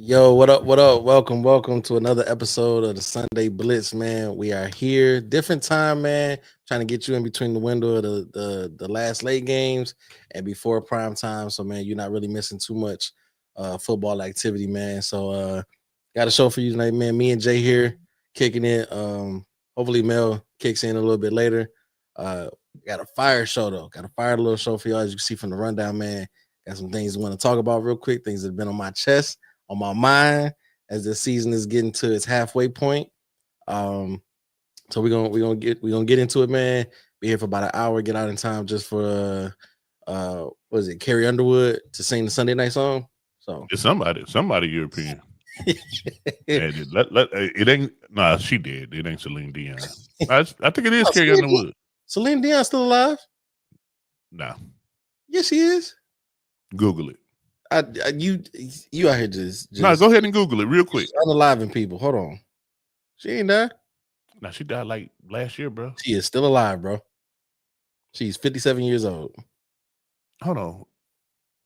Yo, what up? What up? Welcome to another episode of the Sunday Blitz, man. We are here, different time, man. Trying to get you in between the window of the last late games and before prime time. So, man, you're not really missing too much football activity, man. So, got a show for you tonight, man. Me and Jay here kicking it. Hopefully, Mel kicks in a little bit later. Uh, got a fire show though. Got a fire little show for y'all, as you can see from the rundown, man. Got some things I want to talk about real quick. Things that have been on my chest, on my mind as the season is getting to its halfway point. Um, so we're gonna get into it, man. Be here for about an hour, get out in time just for what is it, Carrie Underwood to sing the Sunday night song. So It's somebody European. And it ain't. Nah, she did. It ain't Celine Dion. I think it is Oh, Carrie Underwood. Celine Dion still alive? Nah, Yes, she is. Google it. You out here just Nah, go ahead and Google it real quick. unaliving people. Hold on. She ain't there. Nah, she died like last year, bro. She is still alive, bro. She's 57 years old. Hold on.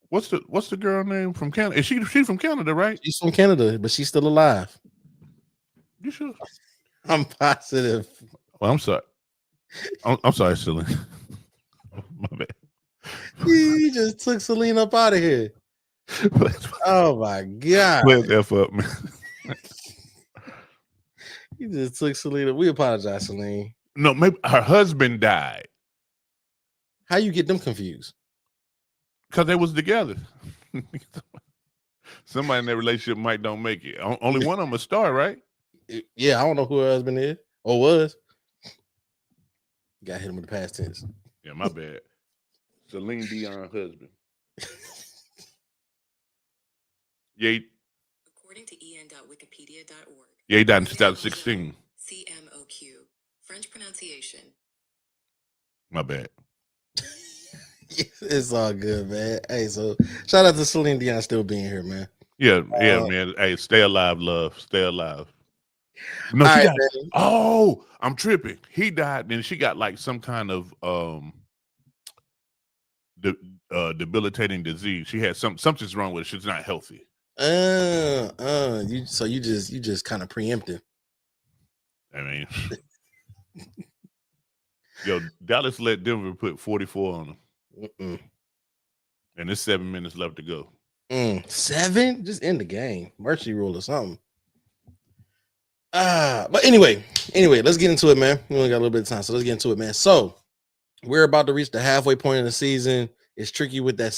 What's the girl name from Canada? Is she from Canada, right? She's from Canada, but she's still alive. You sure? I'm positive. Well, I'm sorry. I'm sorry, Celine. My bad. He just took Celine up out of here. Oh my god! Let's F up, man. He just took Celine. We apologize, Celine. No, maybe her husband died How you get them confused? because they was together. Somebody in that relationship might don't make it. Only one of them a star, right? Yeah, I don't know who her husband is or was. Got hit him with the past tense. Yeah, my bad. Celine Dion husband. Yeah, According to en.wikipedia.org. he died in 2016. CMOQ. French pronunciation. My bad. It's all good, man. Hey, so shout out to Celine Dion still being here, man. Yeah, man. Hey, stay alive, love. Stay alive. No, All she right, died. man. Oh, I'm tripping. He died, and she got like some kind of debilitating disease. She had something's wrong with her. She's not healthy. You just kind of preempted. I mean, yo, Dallas let Denver put 44 on them. And there's 7 minutes left to go. 7? Just end the game. Mercy rule or something. But anyway, let's get into it, man. We only got a little bit of time, so let's get into it, man. So we're about to reach the halfway point of the season. It's tricky with that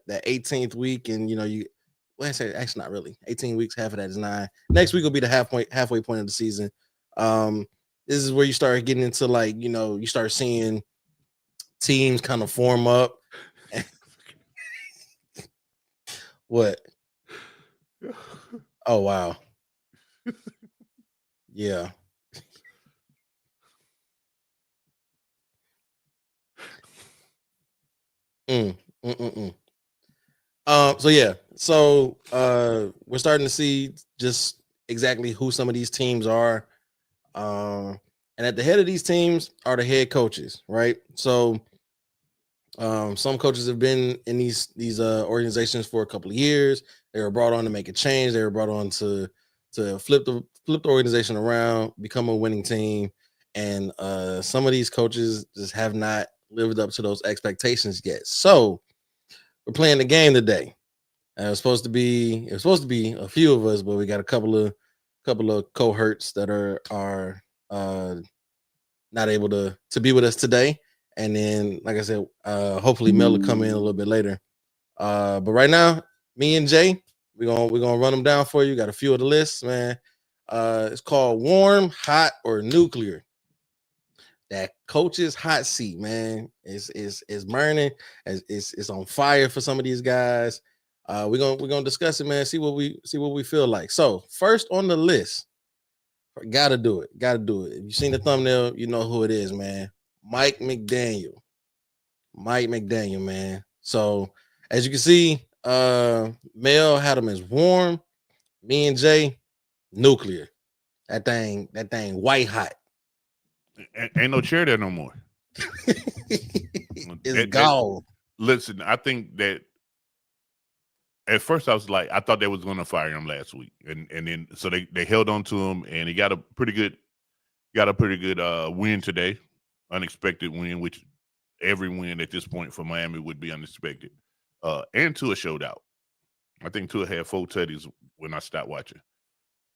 that 18th week, and I say actually not really. 18 weeks, half of that is 9. Next week will be the halfway point of the season. This is where you start getting into you start seeing teams kind of form up. What? Oh wow. Yeah. So we're starting to see just exactly who some of these teams are. And at the head of these teams are the head coaches, right? So some coaches have been in these organizations for a couple of years. They were brought on to make a change. They were brought on to flip the organization around, become a winning team. And some of these coaches just have not lived up to those expectations yet. So we're playing the game today. It was supposed to be a few of us, but we got a couple of cohorts that are not able to be with us today. And then, like I said, hopefully Mel will come in a little bit later. But right now, me and Jay, we're gonna run them down for you. Got a few of the lists, man. It's called warm, hot, or nuclear. That coach's hot seat, man, is burning. It's on fire for some of these guys. We're gonna discuss it, man. See what we feel like. So first on the list, gotta do it. If you've seen the thumbnail, you know who it is, man. Mike McDaniel, man. So as you can see, Mel had him as warm. Me and Jay, nuclear. That thing white hot. Ain't no chair there no more. It's gone. Listen, I think that at first I was like, I thought they was going to fire him last week, and then so they held on to him, and he got a pretty good win today, unexpected win, which every win at this point for Miami would be unexpected, and Tua showed out. I think Tua had 4 tutties when I stopped watching.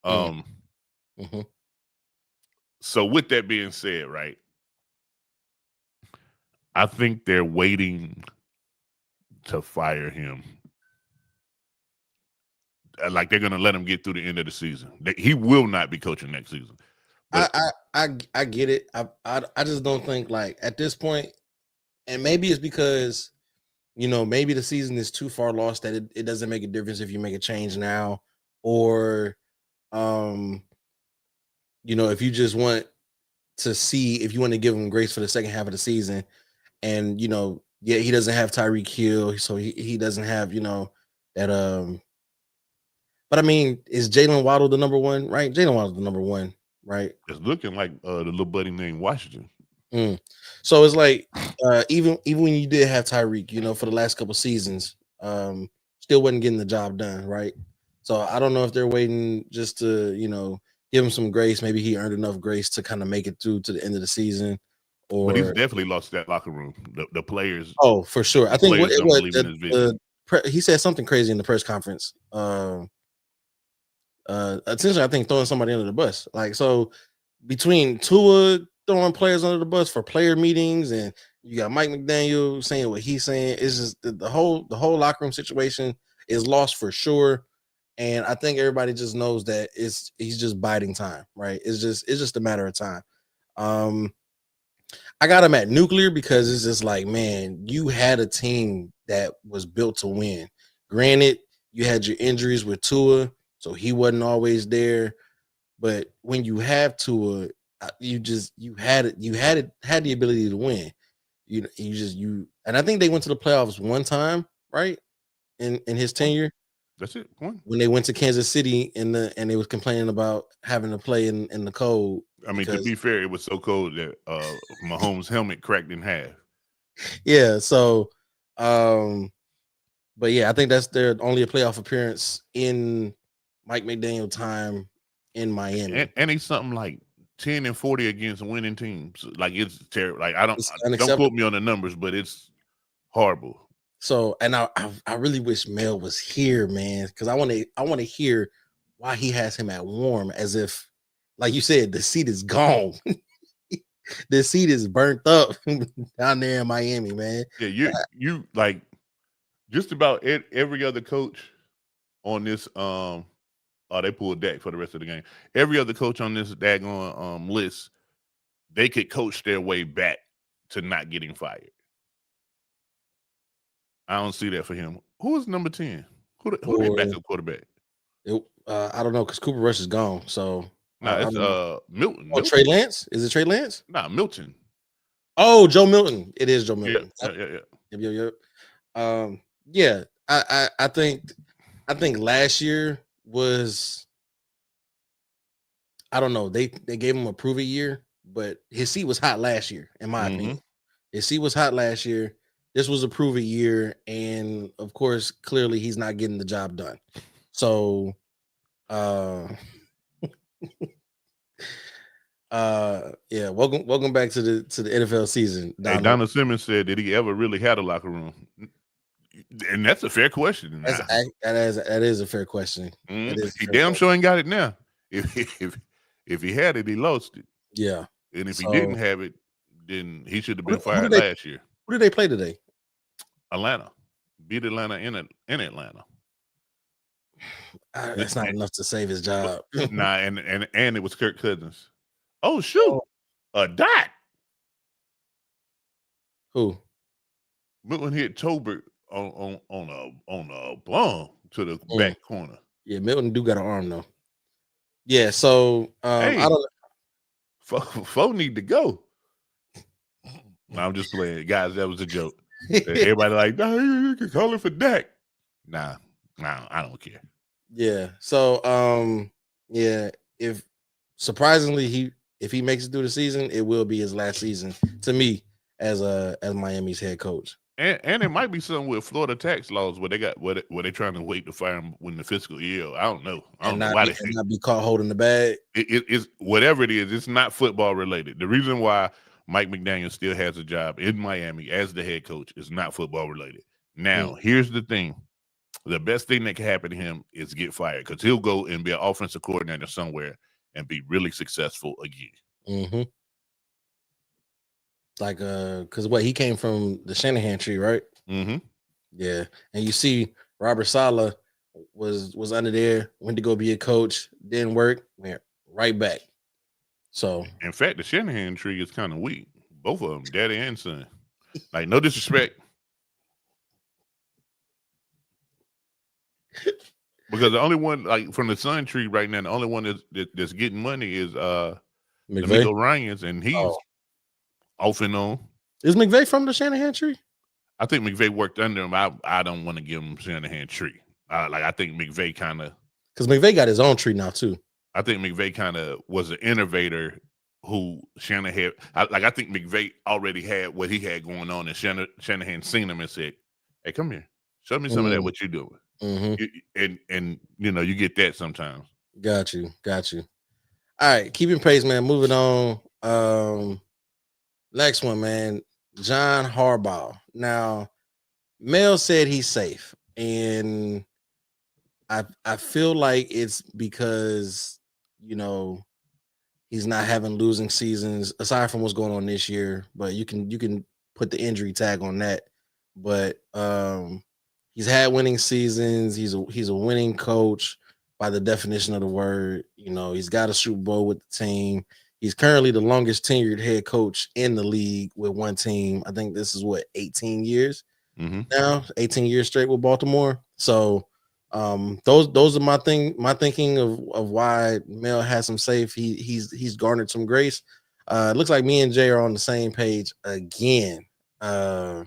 Mm-hmm. So with that being said, right, I think they're waiting to fire him. Like they're going to let him get through the end of the season. He will not be coaching next season. But I get it. I just don't think like at this point, and maybe it's because maybe the season is too far lost that it doesn't make a difference if you make a change now, or if you just want to see if you want to give him grace for the second half of the season, and he doesn't have Tyreek Hill, so he doesn't have that but I mean, is Jalen Waddle the number one, right? Jalen Waddle's the number one, right? It's looking like the little buddy named Washington. So it's like even when you did have Tyreek, for the last couple seasons, still wasn't getting the job done, right? So I don't know if they're waiting just to give him some grace. Maybe he earned enough grace to kind of make it through to the end of the season. But he's definitely lost that locker room. The players. Oh, for sure. I think he said something crazy in the press conference. Essentially, I think throwing somebody under the bus. Like, so between Tua throwing players under the bus for player meetings, and you got Mike McDaniel saying what he's saying, it's just the whole locker room situation is lost for sure. And I think everybody just knows that he's just biding time, right? It's just a matter of time. I got him at nuclear because it's just like, man, you had a team that was built to win. Granted, you had your injuries with Tua, so he wasn't always there. But when you have Tua, you had the ability to win. And I think they went to the playoffs one time, right? In his tenure. That's it. One. When they went to Kansas City and they was complaining about having to play in the cold. I mean, to be fair, it was so cold that Mahomes' helmet cracked in half. Yeah, so but yeah, I think that's their only playoff appearance in Mike McDaniel time in Miami. And he's something like 10-40 against winning teams. Like, it's terrible. Like, don't quote me on the numbers, but it's horrible. So, and I really wish Mel was here, man, because I want to hear why he has him at warm, as if, like you said, the seat is gone. The seat is burnt up down there in Miami, man. Yeah, you like just about every other coach on this. They pulled Dak for the rest of the game. Every other coach on this daggone list, they could coach their way back to not getting fired. I don't see that for him. Who is number 10? Who their backup quarterback? I don't know, because Cooper Rush is gone. So it's Milton. Oh, Trey Lance? Is it Trey Lance? Nah, Milton. Oh, Joe Milton. It is Joe Milton. Yeah. Yeah. I think last year was, I don't know. They gave him a prove it year, but his seat was hot last year, in my opinion. His seat was hot last year. This was a prove it year, and of course, clearly he's not getting the job done. So, yeah. Welcome back to the NFL season. Donna Simmons said, "Did he ever really had a locker room?" And that's a fair question. That is a fair question. He damn sure ain't got it now. If he had it, he lost it. Yeah. And if he didn't have it, then he should have been fired last year. Who did they play today? Atlanta. Beat Atlanta in Atlanta. That's not enough to save his job. Nah, and it was Kirk Cousins. Oh shoot, a dot. Who? Milton hit Tolbert on a bomb to the back corner. Yeah, Milton do got an arm though. Yeah, so I don't know. Foe need to go. No, I'm just playing, guys. That was a joke. Everybody like, nah, you can call it for Dak. Nah, I don't care. Yeah. So yeah, if surprisingly if he makes it through the season, it will be his last season to me as Miami's head coach. And it might be something with Florida tax laws where they're trying to wait to fire him when the fiscal year. I don't know. I don't know why and not be caught holding the bag. it's whatever it is. It's not football related. The reason why Mike McDaniel still has a job in Miami as the head coach is not football related. Now, here's the thing: the best thing that can happen to him is get fired because he'll go and be an offensive coordinator somewhere and be really successful again. Mm-hmm. Like, because he came from the Shanahan tree, right? Mm-hmm. Yeah, and you see Robert Saleh was under there, went to go be a coach, didn't work, went right back. So, in fact, the Shanahan tree is kind of weak. Both of them, daddy and son. Like, no disrespect, because the only one, like from the son tree right now, the only one that's getting money is Dominque Ryans, and he's off and on. Is McVay from the Shanahan tree? I think McVay worked under him. I don't want to give him Shanahan tree. I think McVay kind of, because McVay got his own tree now too. I think McVay kind of was an innovator who Shanahan. I think McVay already had what he had going on, and Shanahan seen him and said, "Hey, come here, show me some of that. What you doing?" Mm-hmm. And you get that sometimes. Got you. All right, keeping pace, man. Moving on. Next one, man. John Harbaugh. Now, Mel said he's safe, and I feel like it's because he's not having losing seasons aside from what's going on this year. But you can put the injury tag on that. But he's had winning seasons. He's a winning coach by the definition of the word. He's got a Super Bowl with the team. He's currently the longest tenured head coach in the league with one team. I think this is 18 years now, 18 years straight with Baltimore. So those are my thinking of why Mel has him safe. He's garnered some grace. It looks like me and Jay are on the same page again. I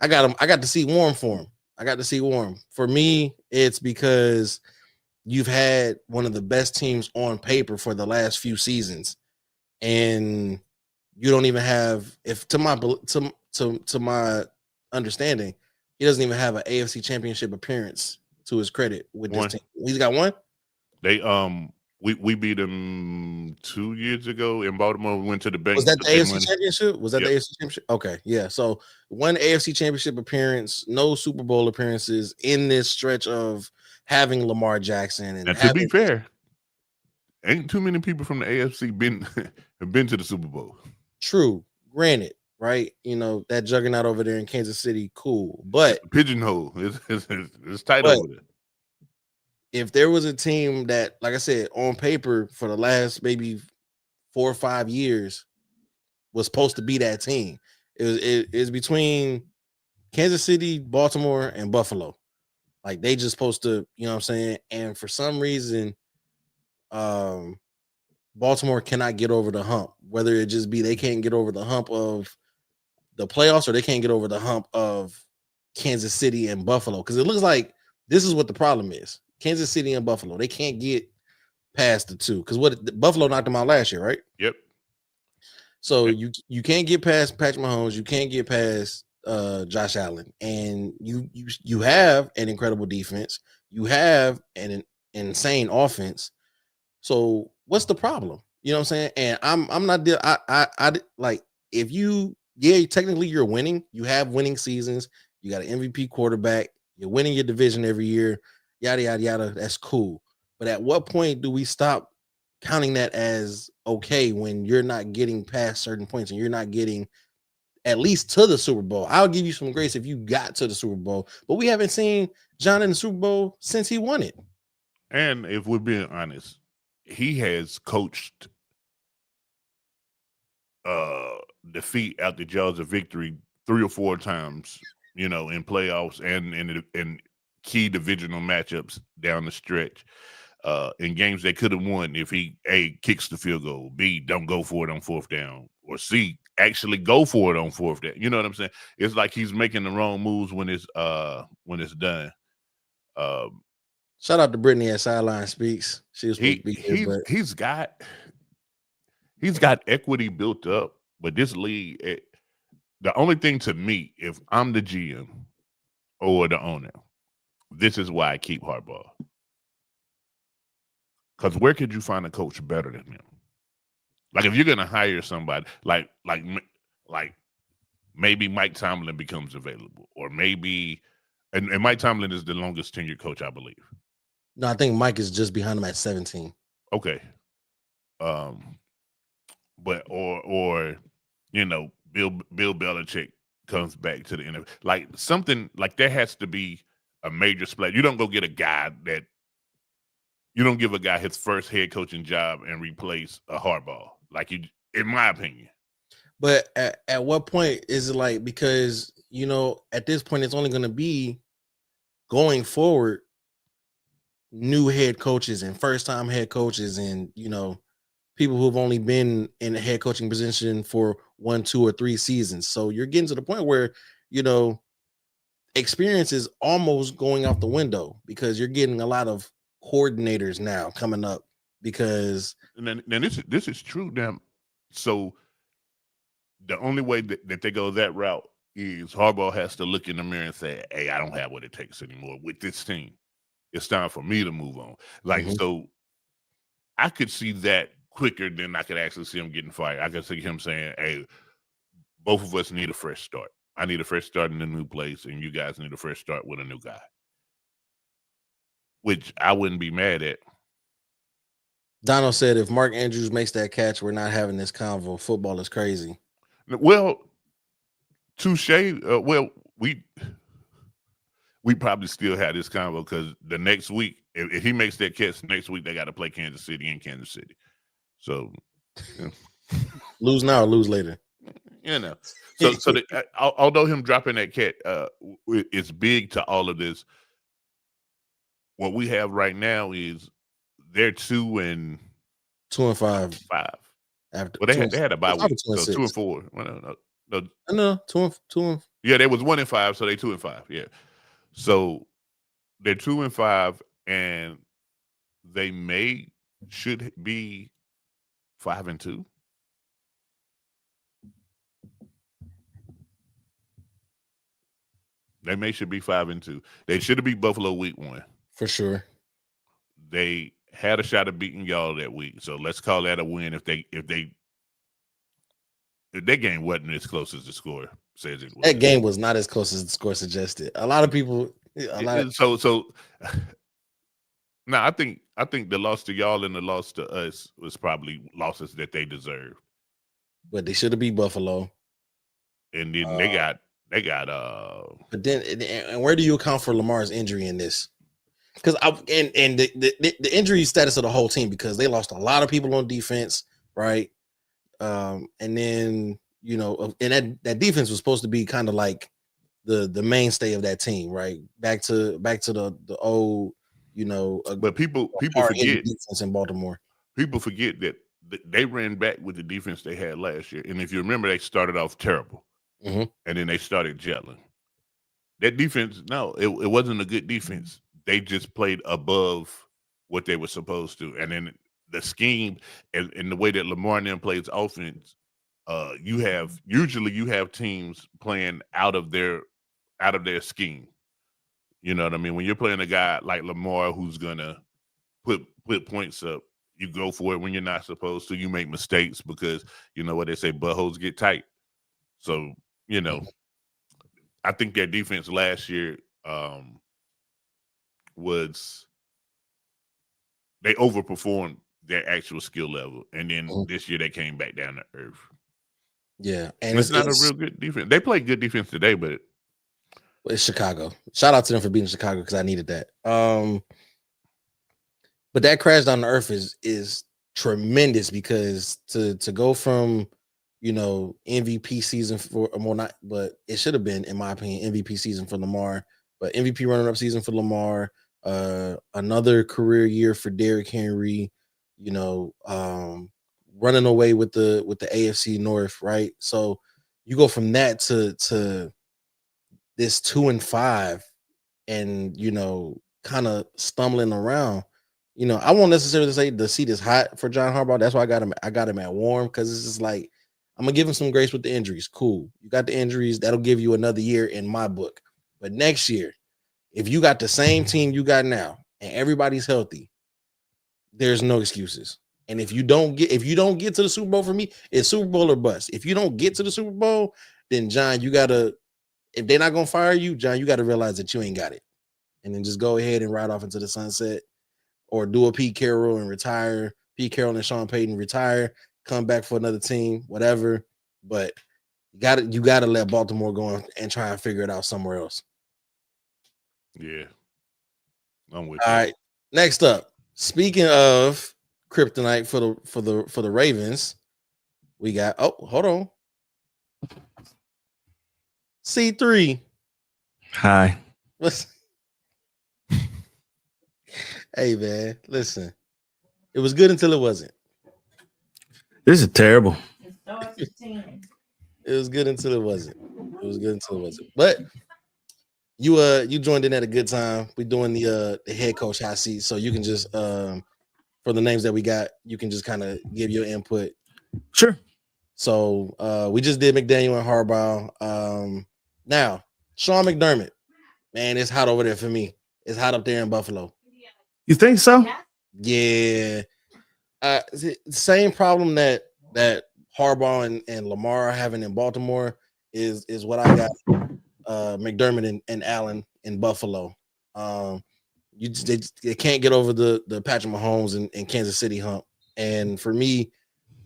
got to see warm for him. For me, it's because you've had one of the best teams on paper for the last few seasons, and you don't even have, if to my understanding, he doesn't even have an AFC Championship appearance to his credit with this team. He's got one. They we beat them 2 years ago in Baltimore. We went to the bank. Was that the AFC Championship? Was that the AFC Championship? Okay, yeah. So one AFC Championship appearance, no Super Bowl appearances in this stretch of having Lamar Jackson. And to be fair, ain't too many people from the AFC have been to the Super Bowl. True, granted, right? That juggernaut over there in Kansas City, cool, but pigeonhole, it's tight over there. If there was a team that, like I said, on paper for the last maybe 4 or 5 years was supposed to be that team, it was between Kansas City, Baltimore, and Buffalo. Like, they just supposed to, you know what I'm saying? And for some reason, Baltimore cannot get over the hump, whether it just be they can't get over the hump of the playoffs or they can't get over the hump of Kansas City and Buffalo. Because it looks like this is what the problem is. Kansas City and Buffalo, they can't get past the two. Because Buffalo knocked them out last year, right? Yep. So you can't get past Patrick Mahomes, you can't get past Josh Allen, and you have an incredible defense, you have an insane offense. So what's the problem? You know what I'm saying? And I'm not I like, if technically you're winning, you have winning seasons, you got an MVP quarterback, you're winning your division every year, yada yada yada. That's cool. But at what point do we stop counting that as okay when you're not getting past certain points and you're not getting at least to the Super Bowl? I'll give you some grace if you got to the Super Bowl, but we haven't seen John in the Super Bowl since he won it. And if we're being honest, he has coached defeat out the jaws of victory 3 or 4 times, in playoffs and in key divisional matchups down the stretch. In games they could have won if he A, kicks the field goal, B, don't go for it on 4th down, or C, actually go for it on 4th down. You know what I'm saying? It's like he's making the wrong moves when it's done. Shout out to Britne at Sideline Speaks. She was supposed to be here, but he's got equity built up, but this league, the only thing to me, if I'm the GM or the owner, this is why I keep Harbaugh. Because where could you find a coach better than him? Like if you're gonna hire somebody, like maybe Mike Tomlin becomes available, or maybe, and Mike Tomlin is the longest tenured coach, I believe. No, I think Mike is just behind him at 17. Okay, but or Bill Belichick comes back to the NFL, like something like there has to be a major splash. You don't go get a guy that you don't give a guy his first head coaching job and replace a Harbaugh, like you, in my opinion. But at what point is it like, because at this point it's only going to be going forward new head coaches and first time head coaches and people who've only been in a head coaching position for 1, 2, or 3 seasons. So you're getting to the point where experience is almost going out the window, because you're getting a lot of coordinators now coming up, because and then this is true now. So the only way that they go that route is Harbaugh has to look in the mirror and say, hey, I don't have what it takes anymore with this team. It's time for me to move on. So I could see that quicker than I could actually see him getting fired. I could see him saying, hey, both of us need a fresh start. I need a fresh start in a new place, and you guys need a fresh start with a new guy, which I wouldn't be mad at. Donald said, if Mark Andrews makes that catch, we're not having this convo. Football is crazy. Well, touche. Well, we probably still have this convo, because the next week, if he makes that catch next week, they got to play Kansas City in Kansas City. So lose now or lose later. So although him dropping that catch is big to all of this, what we have right now is they're 2-5. After they had a bye week, so 2-4. Well, no, 2-2. Yeah, they was 1-5, so they 2-5. Yeah, so they're 2-5, and they should be 5-2. They should be 5-2. They should have beat Buffalo week 1 for sure. They had a shot of beating y'all that week, so let's call that a win. If that game wasn't as close as the score says it was. That game was not as close as the score suggested. A lot of people. Now I think the loss to y'all and the loss to us was probably losses that they deserved. But they should have beat Buffalo. And then they got. But then, and where do you account for Lamar's injury in this? Because the injury status of the whole team, because they lost a lot of people on defense, right? And then and that defense was supposed to be kind of like the mainstay of that team, right? Back to the old, but people forget defense in Baltimore. People forget that they ran back with the defense they had last year, and if you remember, they started off terrible, and then they started gelling. That defense, no, it wasn't a good defense. They just played above what they were supposed to, and then the scheme and the way that Lamar and them plays offense, you have teams playing out of their scheme. You know what I mean? When you're playing a guy like Lamar who's gonna put points up, you go for it when you're not supposed to. You make mistakes because you know what they say, buttholes get tight. So I think their defense last year they overperformed their actual skill level, and then this year they came back down to earth. Yeah, and it's not a real good defense. They played good defense today, but it's Chicago. Shout out to them for beating Chicago, because I needed that. But that crash down to earth is tremendous, because to go from MVP season for more, not, but it should have been, in my opinion, MVP season for Lamar, but MVP running up season for Lamar. Another career year for Derrick Henry, running away with the AFC North, right? So you go from that to this 2-5, and kind of stumbling around. I won't necessarily say the seat is hot for John Harbaugh. That's why I got him at warm, because it's just like I'm gonna give him some grace with the injuries. Cool. You got the injuries, that'll give you another year in my book. But next year, if you got the same team you got now and everybody's healthy, there's no excuses. And if you don't get to the Super Bowl for me, it's Super Bowl or bust. If you don't get to the Super Bowl, then John, you gotta, if they're not gonna fire you, John, you gotta realize that you ain't got it. And then just go ahead and ride off into the sunset, or do a Pete Carroll and retire. Pete Carroll and Sean Payton retire, come back for another team, whatever. But you gotta let Baltimore go and try and figure it out somewhere else. Yeah. I'm with All you. right. Next up, speaking of kryptonite for the Ravens, we got, oh, hold on. C3. Hi. Listen. Hey man, listen. It was good until it wasn't. This is terrible. It was good until it wasn't. It was good until it wasn't. But you joined in at a good time. We're doing the head coach hot seat, so you can just for the names that we got, you can just kind of give your input. Sure. So we just did McDaniel and Harbaugh. Now Sean McDermott, man, it's hot over there for me. It's hot up there in Buffalo. You think so? Yeah. Same problem that Harbaugh and Lamar are having in Baltimore is what I got McDermott and Allen in Buffalo. They can't get over the Patrick Mahomes and Kansas City hump. And for me,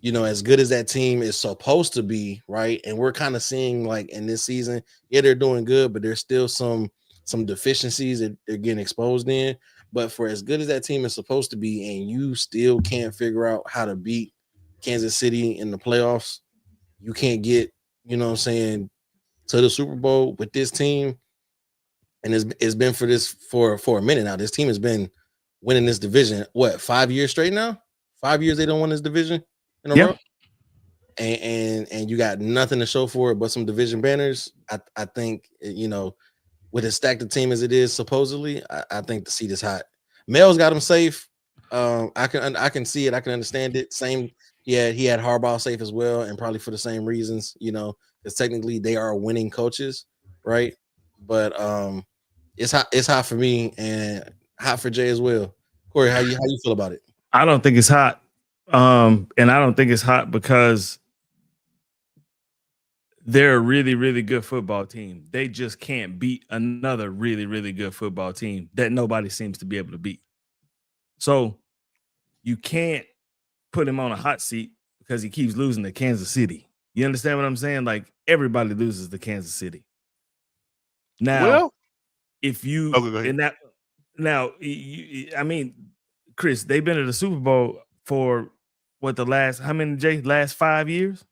as good as that team is supposed to be, right? And we're kind of seeing, like, in this season, yeah, they're doing good, but there's still some deficiencies that they're getting exposed in. But for as good as that team is supposed to be, and you still can't figure out how to beat Kansas City in the playoffs, you can't get, to the Super Bowl with this team. And it's been for a minute now. This team has been winning this division, 5 years straight now? 5 years they don't win this division in a row. And you got nothing to show for it but some division banners. I think, with as stacked a team as it is, supposedly, I think the seat is hot. Mel's got him safe. I can see it. I can understand it. Same, yeah, he had Harbaugh safe as well, and probably for the same reasons, because technically they are winning coaches, right? But it's hot for me and hot for Jay as well. Corey, how you feel about it? I don't think it's hot. And I don't think it's hot because they're a really, really good football team. They just can't beat another really, really good football team that nobody seems to be able to beat. So you can't put him on a hot seat because he keeps losing to Kansas City. You understand what I'm saying? Like, everybody loses to Kansas City. Now, if you I mean, Chris, they've been to the Super Bowl for last 5 years?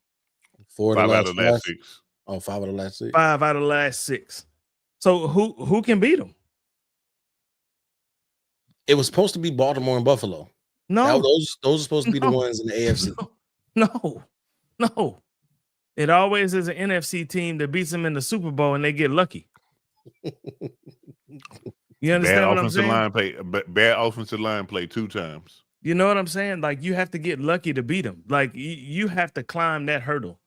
5 out of the last 6. Oh, 5 out of the last 6. 5 out of the last 6. So who can beat them? It was supposed to be Baltimore and Buffalo. No, those are supposed to be the ones in the AFC. No. It always is an NFC team that beats them in the Super Bowl and they get lucky. You understand what I'm saying? Bad offensive line play 2 times. You know what I'm saying? Like, you have to get lucky to beat them. Like, you have to climb that hurdle.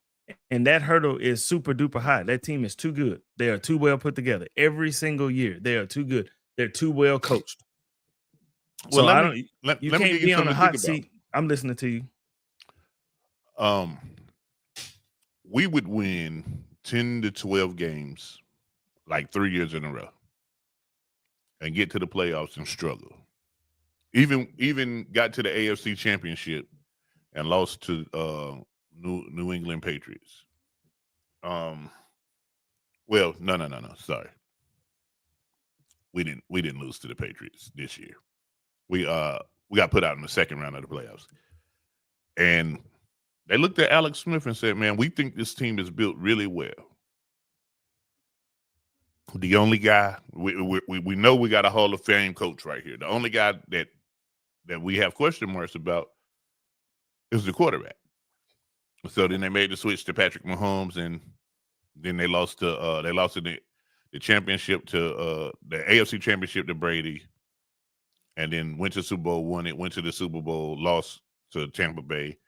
And that hurdle is super duper high. That team is too good. They are too well put together. Every single year, they are too good. They're too well coached. Well, so you can't be on a hot seat. I'm listening to you. We would win 10 to 12 games like 3 years in a row and get to the playoffs and struggle. Even got to the AFC Championship and lost to New England Patriots. Well, no. Sorry. We didn't lose to the Patriots this year. We got put out in the second round of the playoffs. And they looked at Alex Smith and said, "Man, we think this team is built really well." The only guy we know we got a Hall of Fame coach right here. The only guy that we have question marks about is the quarterback. So then they made the switch to Patrick Mahomes, and then they lost to the championship to the AFC Championship to Brady, and then went to Super Bowl, won it, went to the Super Bowl, lost to Tampa Bay,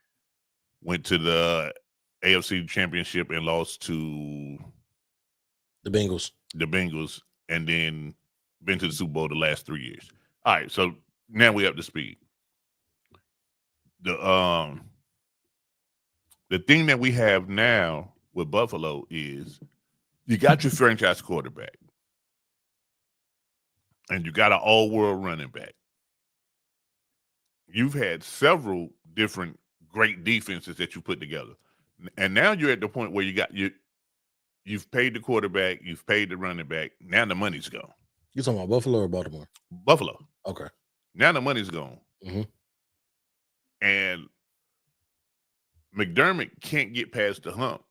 went to the AFC Championship and lost to The Bengals. and then been to the Super Bowl the last 3 years. All right, so now we're up to speed. The thing that we have now with Buffalo is you got your franchise quarterback and you got an all-world running back. You've had several different great defenses that you put together. And now you're at the point where you've paid the quarterback, you've paid the running back. Now the money's gone. You talking about Buffalo or Baltimore? Buffalo. Okay. Now the money's gone. Mm-hmm. And McDermott can't get past the hump.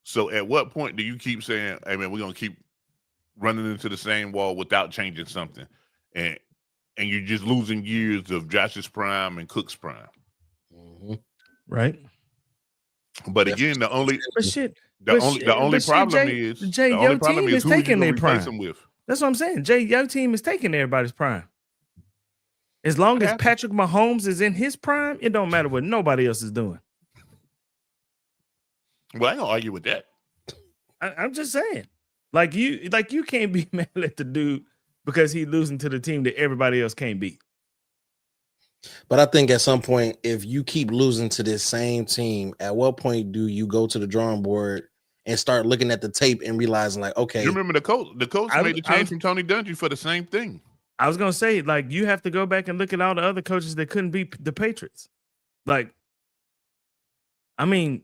So at what point do you keep saying, hey, man, we're going to keep running into the same wall without changing something? And you're just losing years of Josh's prime and Cook's prime. Mm-hmm. Right. But again, the only problem is who you replace them with. That's what I'm saying. Jay, your team is taking everybody's prime. As long as Patrick Mahomes is in his prime, it don't matter what nobody else is doing. Well, I don't argue with that. I'm just saying. Like you can't be mad at the dude because he's losing to the team that everybody else can't beat. But I think at some point, if you keep losing to this same team, at what point do you go to the drawing board and start looking at the tape and realizing, like, okay, you remember the coach made the change from Tony Dungy for the same thing. I was gonna say, like, you have to go back and look at all the other coaches that couldn't beat the Patriots. Like, I mean,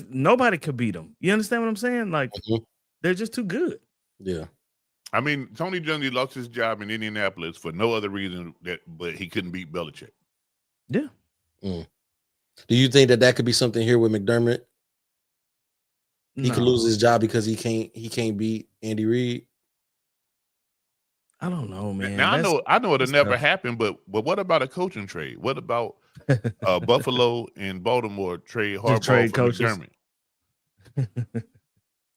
nobody could beat them. You understand what I'm saying? Like, they're just too good. Yeah. I mean, Tony Dungy lost his job in Indianapolis for no other reason but he couldn't beat Belichick. Yeah. Do you think that could be something here with McDermott? He could lose his job because he can't beat Andy Reid. I don't know, man. Now I know it'll never happen, but what about a coaching trade? What about Buffalo and Baltimore trade Harbaugh for McDermott?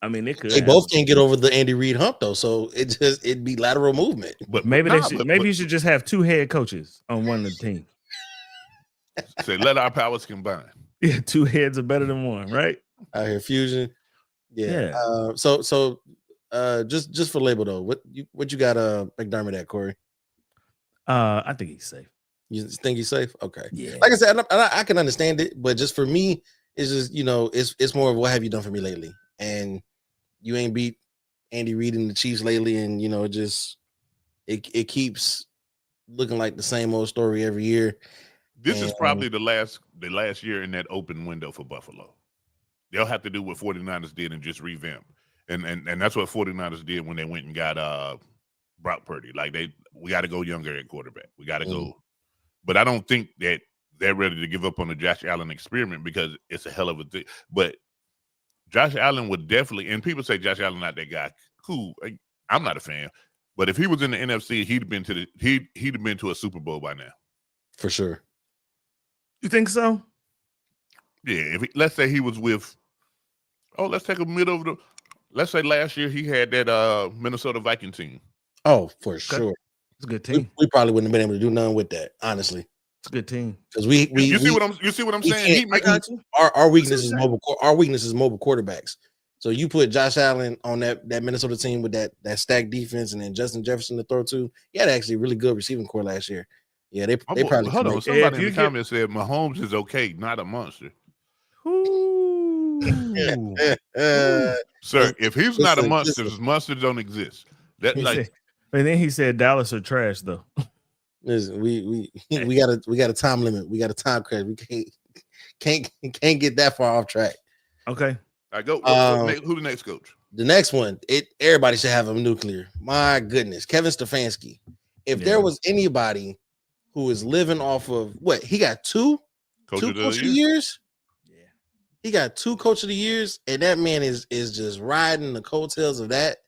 I mean, it could. They both can't get over the Andy Reid hump, though, so it'd be lateral movement. But maybe you should just have two head coaches on one of the teams. Say, let our powers combine. Yeah, two heads are better than one, right? I hear fusion. Yeah. So just for label though, what you got McDermott at, Corey? I think he's safe. You think he's safe? Okay. Yeah. Like I said, I can understand it, but just for me, it's just it's more of what have you done for me lately, and you ain't beat Andy Reid and the Chiefs lately, and it keeps looking like the same old story every year. This is probably the last year in that open window for Buffalo. They'll have to do what 49ers did and just revamp. And that's what 49ers did when they went and got Brock Purdy. Like we got to go younger at quarterback. We got to go. But I don't think that they're ready to give up on the Josh Allen experiment because it's a hell of a thing. But Josh Allen would definitely, and people say Josh Allen not that guy. Cool. I'm not a fan. But if he was in the NFC, he'd have been to a Super Bowl by now. For sure. You think so? Yeah. Let's say he was with, let's take a middle of the, let's say last year he had that Minnesota Viking team. Oh, for sure. It's a good team. We probably wouldn't have been able to do nothing with that, honestly. It's a good team. Because you see what I'm saying? Our weakness is mobile. Our weakness is mobile quarterbacks. So you put Josh Allen on that Minnesota team with that stacked defense, and then Justin Jefferson to throw to. He had actually a really good receiving core last year. Yeah, they probably. Hold on, somebody in the comments said Mahomes is okay, not a monster. Sir, if he's not a monster, monsters don't exist. And then he said Dallas are trash though. Listen, we got a time limit. We got a time credit. We can't get that far off track. Okay. I go. Who the next coach? The next one, everybody should have a nuclear. My goodness, Kevin Stefanski. If there was anybody who is living off of what he got two coach of the years. Yeah, he got 2 coach of the years, and that man is just riding the coattails of that,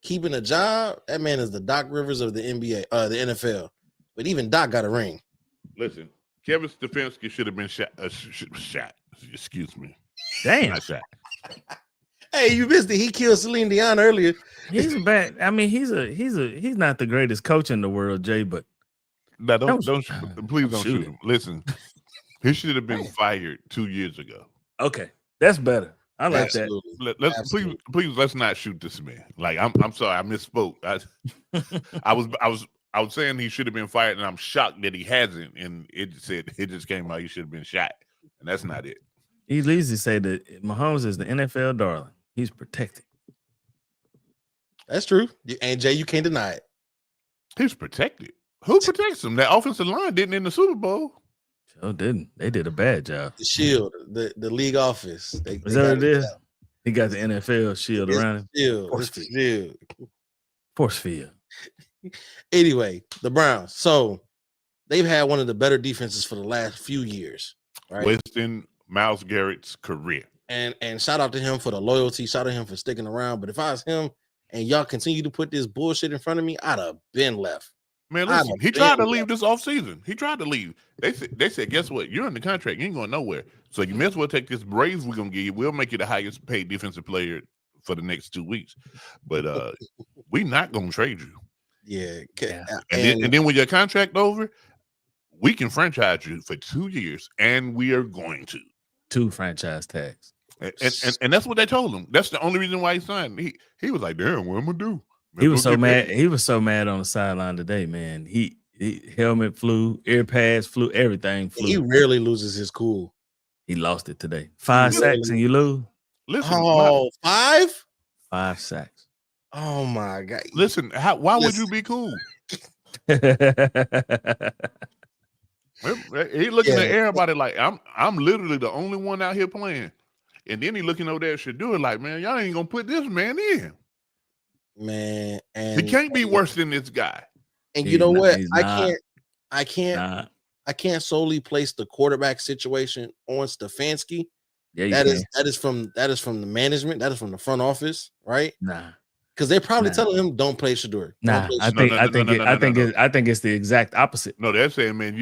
keeping a job. That man is the Doc Rivers of the NBA, the NFL. But even Doc got a ring. Listen, Kevin Stefanski should have been shot. Excuse me. Damn. Not shot. Hey, you missed it. He killed Celine Dion earlier. He's bad. I mean, he's not the greatest coach in the world, Jay. But no, please don't shoot him. Listen, he should have been fired 2 years ago. Okay, that's better. I like that. Absolutely. Let's Absolutely. please let's not shoot this man. Like I'm sorry, I misspoke. I was saying he should have been fired, and I'm shocked that he hasn't. And it just came out he should have been shot, and that's not it. He easily say that Mahomes is the NFL darling. He's protected. That's true. And Jay, you can't deny it. He's protected. Who protects him? That offensive line didn't in the Super Bowl. Sure didn't. They did a bad job. The shield, the league office. Is that what it is? He got the NFL shield It's around him. Shield. Force It's the field. shield. Force field. Anyway, the Browns. So they've had one of the better defenses for the last few years, right? Weston Miles Garrett's career. And shout out to him for the loyalty. Shout out to him for sticking around. But if I was him and y'all continue to put this bullshit in front of me, I'd have been left. Man, listen, he tried to leave this offseason. He tried to leave. They said, guess what? You're in the contract. You ain't going nowhere. So you may as well take this Braves we're going to give you. We'll make you the highest paid defensive player for the next 2 weeks. But we not going to trade you. Yeah. And then when your contract over, we can franchise you for 2 years, and we are going to. 2 franchise tags. And that's what they told him. That's the only reason why he signed. He was like, damn, what am I going to do? He was so mad. He was so mad on the sideline today, man. He helmet flew, ear pads flew, everything flew. He rarely loses his cool. He lost it today. 5 sacks and you lose. Listen, 5? 5 sacks. Oh my God. Listen, why would you be cool? He looking at everybody like I'm literally the only one out here playing. And then he looking over there at Shador like, man, y'all ain't gonna put this man in. Man, and He can't be worse than this guy. And you know what? I Nah. can't solely place the quarterback situation on Stefanski. Yeah, that is from the management. That is from the front office, right? Nah. Because they're probably telling him, "Don't play Shador." Nah, I think it's the exact opposite. No, they're saying, man,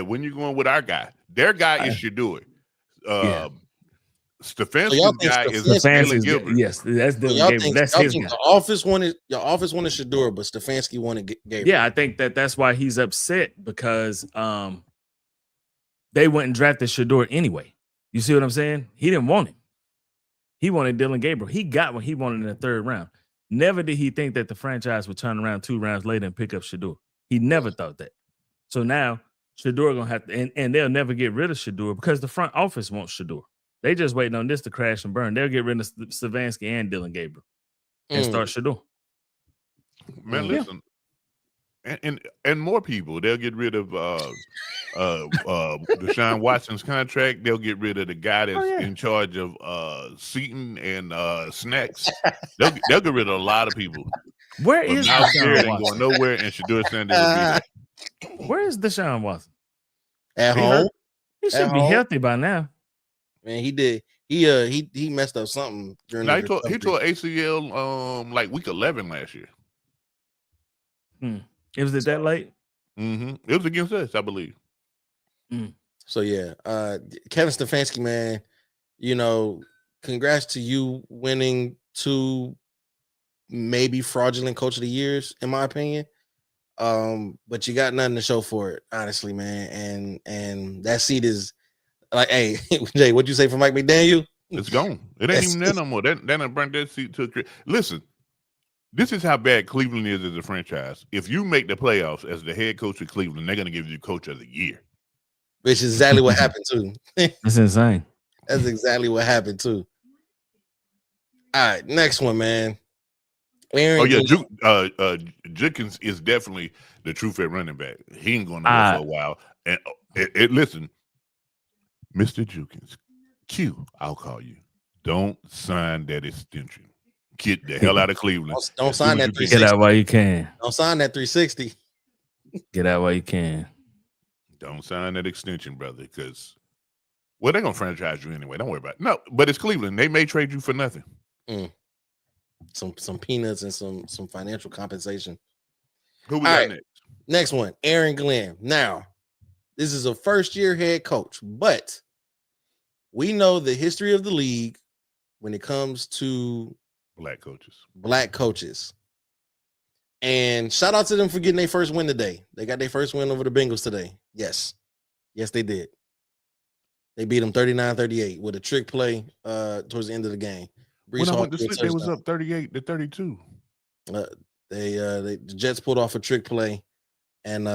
when you going with our guy, their guy is Shador. Stefanski's guy is Dylan Gilbert. Yes, that's Dylan Gilbert. That's his guy. Your office wanted Shador, but Stefanski wanted Gabriel. Yeah, I think that's why he's upset because they went and drafted Shador anyway. You see what I'm saying? He didn't want him. He wanted Dylan Gabriel. He got what he wanted in the 3rd round. Never did he think that the franchise would turn around 2 rounds later and pick up Shador. He never thought that. So now Shador gonna have to, and they'll never get rid of Shador because the front office wants Shador. They just waiting on this to crash and burn. They'll get rid of Stefanski and Dylan Gabriel and start Shador. Man, listen, and more people. They'll get rid of Deshaun Watson's contract. They'll get rid of the guy that's in charge of Seton and Snacks. They'll get rid of a lot of people. Where is Deshaun Watson? Going nowhere, and Shador Sanders will be there. Where is Deshaun Watson? At home. He should be healthy by now. Man, he did. He messed up something during. He tore ACL like week 11 last year. It was that late. Mm-hmm. It was against us, I believe. So yeah, Kevin Stefanski, man, you know, congrats to you winning 2 maybe fraudulent coach of the years, in my opinion. But you got nothing to show for it, honestly, man. And that seat is like, hey, Jay, what'd you say for Mike McDaniel? It's gone. It ain't even there no more. They done burnt that seat to a Listen, this is how bad Cleveland is as a franchise. If you make the playoffs as the head coach of Cleveland, they're going to give you coach of the year. Which is exactly what happened too. That's insane. That's exactly what happened too. All right, next one, man. Judkins is definitely the true fit running back. He ain't going nowhere for a while. And listen, Mr. Judkins, I'll call you. Don't sign that extension. Get the hell out of Cleveland. Don't sign that 360. Get out while you can. Don't sign that 360. Get out while you can. Don't sign that extension, brother, because they're gonna franchise you anyway. Don't worry about it. No, but it's Cleveland. They may trade you for nothing. Some peanuts and some financial compensation. Who we got next? Next one, Aaron Glenn. Now, this is a first-year head coach, but we know the history of the league when it comes to black coaches. And shout out to them for getting their first win today. They got their first win over the Bengals today. Yes, they did. They beat them 39-38 with a trick play towards the end of the game. When Brees I Hall went to threw a sleep, they was touchdown. up 38-32. The Jets pulled off a trick play, and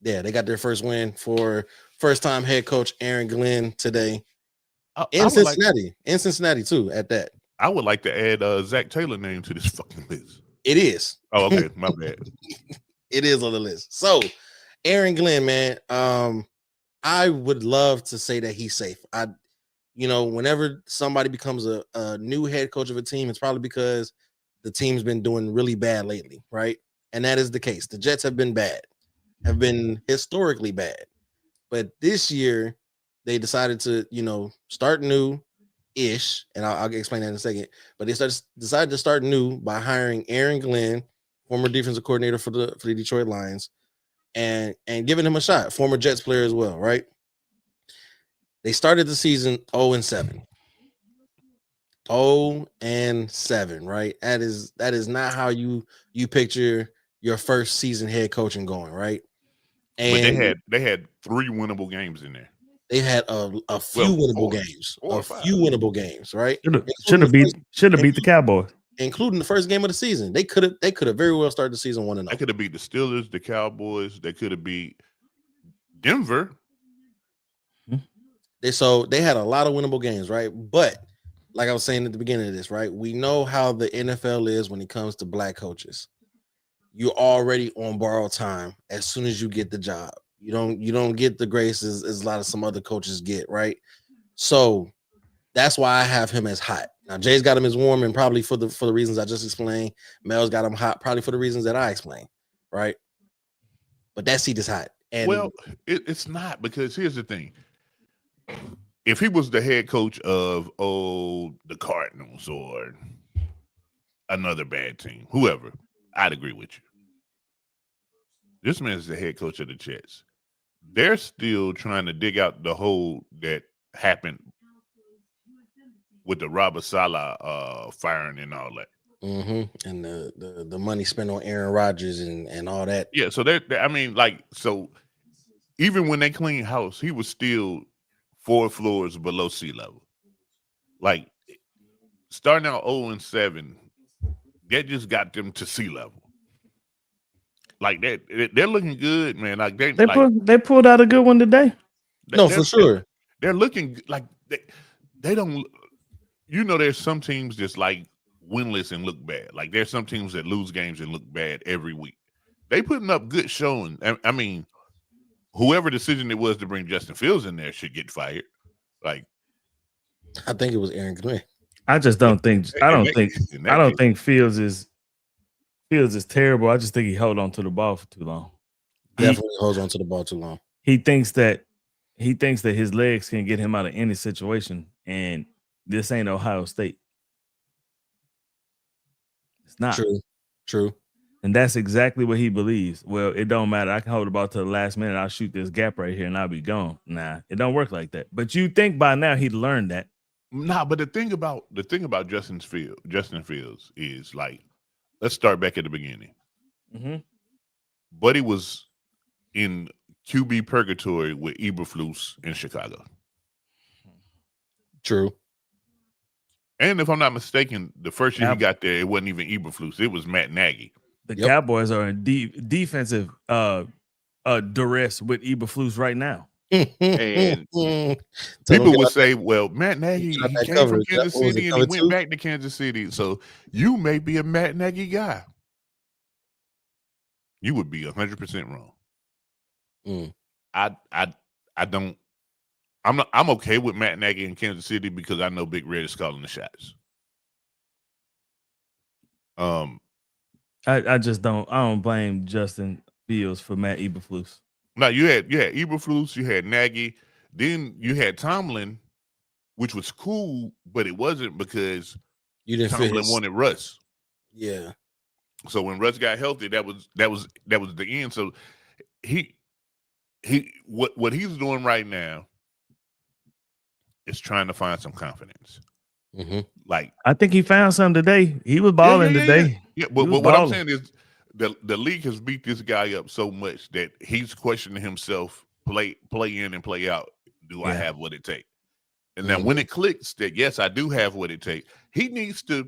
they got their first win for first-time head coach Aaron Glenn today in Cincinnati too. At that, I would like to add Zach Taylor name to this fucking list. it is. Oh, okay, my bad. It is on the list. So, Aaron Glenn, man, I would love to say that he's safe. Whenever somebody becomes a new head coach of a team, it's probably because the team's been doing really bad lately, right? And that is the case. The Jets have been bad, have been historically bad. But this year, they decided to, start new-ish, and I'll explain that in a second. But they decided to start new by hiring Aaron Glenn, former defensive coordinator for the Detroit Lions, and giving him a shot, former Jets player as well, right? They started the season 0-7. 0-7, right? That is not how you picture your first season head coaching going, right? And But they had 3 winnable games in there. they had a few winnable games. A few winnable games, right? Should have beat the Cowboys. Including the first game of the season. They could have very well started the season 1-0. They could have beat the Steelers, the Cowboys. They could have beat Denver. They had a lot of winnable games, right? But like I was saying at the beginning of this, right? We know how the NFL is when it comes to black coaches. You're already on borrowed time as soon as you get the job. You don't get the grace as a lot of some other coaches get, right? So that's why I have him as hot. Now Jay's got him as warm, and probably for the reasons I just explained. Mel's got him hot, probably for the reasons that I explained, right? But that seat is hot. And well, it's not, because here's the thing. If he was the head coach of the Cardinals or another bad team, whoever, I'd agree with you. This man is the head coach of the Jets. They're still trying to dig out the hole that happened with the Robert Saleh firing and all that. Mm-hmm. And the money spent on Aaron Rodgers and all that. Yeah, so so even when they cleaned house, he was still 4 floors below sea level. Like, starting out 0-7, that just got them to sea level. Like that, they're looking good, man. Like they pulled out a good one today. No, for sure. They're looking like they don't. There's some teams just like winless and look bad. Like there's some teams that lose games and look bad every week. They putting up good showing. I mean, whoever decision it was to bring Justin Fields in there should get fired. Like, I think it was Aaron Glenn. I just don't think. I don't think Fields is terrible. I just think he held on to the ball for too long. Definitely holds on to the ball too long. He thinks that his legs can get him out of any situation, and this ain't Ohio State. It's not. True. And that's exactly what he believes. Well, it don't matter. I can hold the ball to the last minute. I'll shoot this gap right here and I'll be gone. Nah, it don't work like that. But you think by now he'd learned that. Nah, but the thing about Justin Fields is, like, let's start back at the beginning. Mm-hmm. Buddy was in QB purgatory with Eberflus in Chicago. True. And if I'm not mistaken, the first year he got there, it wasn't even Eberflus. It was Matt Nagy. The Cowboys are in defensive duress with Eberflus right now. And people would say, well, Matt Nagy, he came from Kansas City and he went back to Kansas City. So you may be a Matt Nagy guy. You would be 100% wrong. I'm okay with Matt Nagy in Kansas City because I know Big Red is calling the shots. I just don't. I don't blame Justin Fields for Matt Eberflus. No, you had Eberflus, you had Nagy, then you had Tomlin, which was cool, but it wasn't because Tomlin wanted Russ. Yeah. So when Russ got healthy, that was the end. So what he's doing right now is trying to find some confidence. Mm-hmm. Like, I think he found some today. He was balling today. Yeah, but what I'm saying is the league has beat this guy up so much that he's questioning himself play in and play out. do I Yeah. have what it takes? And then when it clicks that, yes, I do have what it takes, he needs to,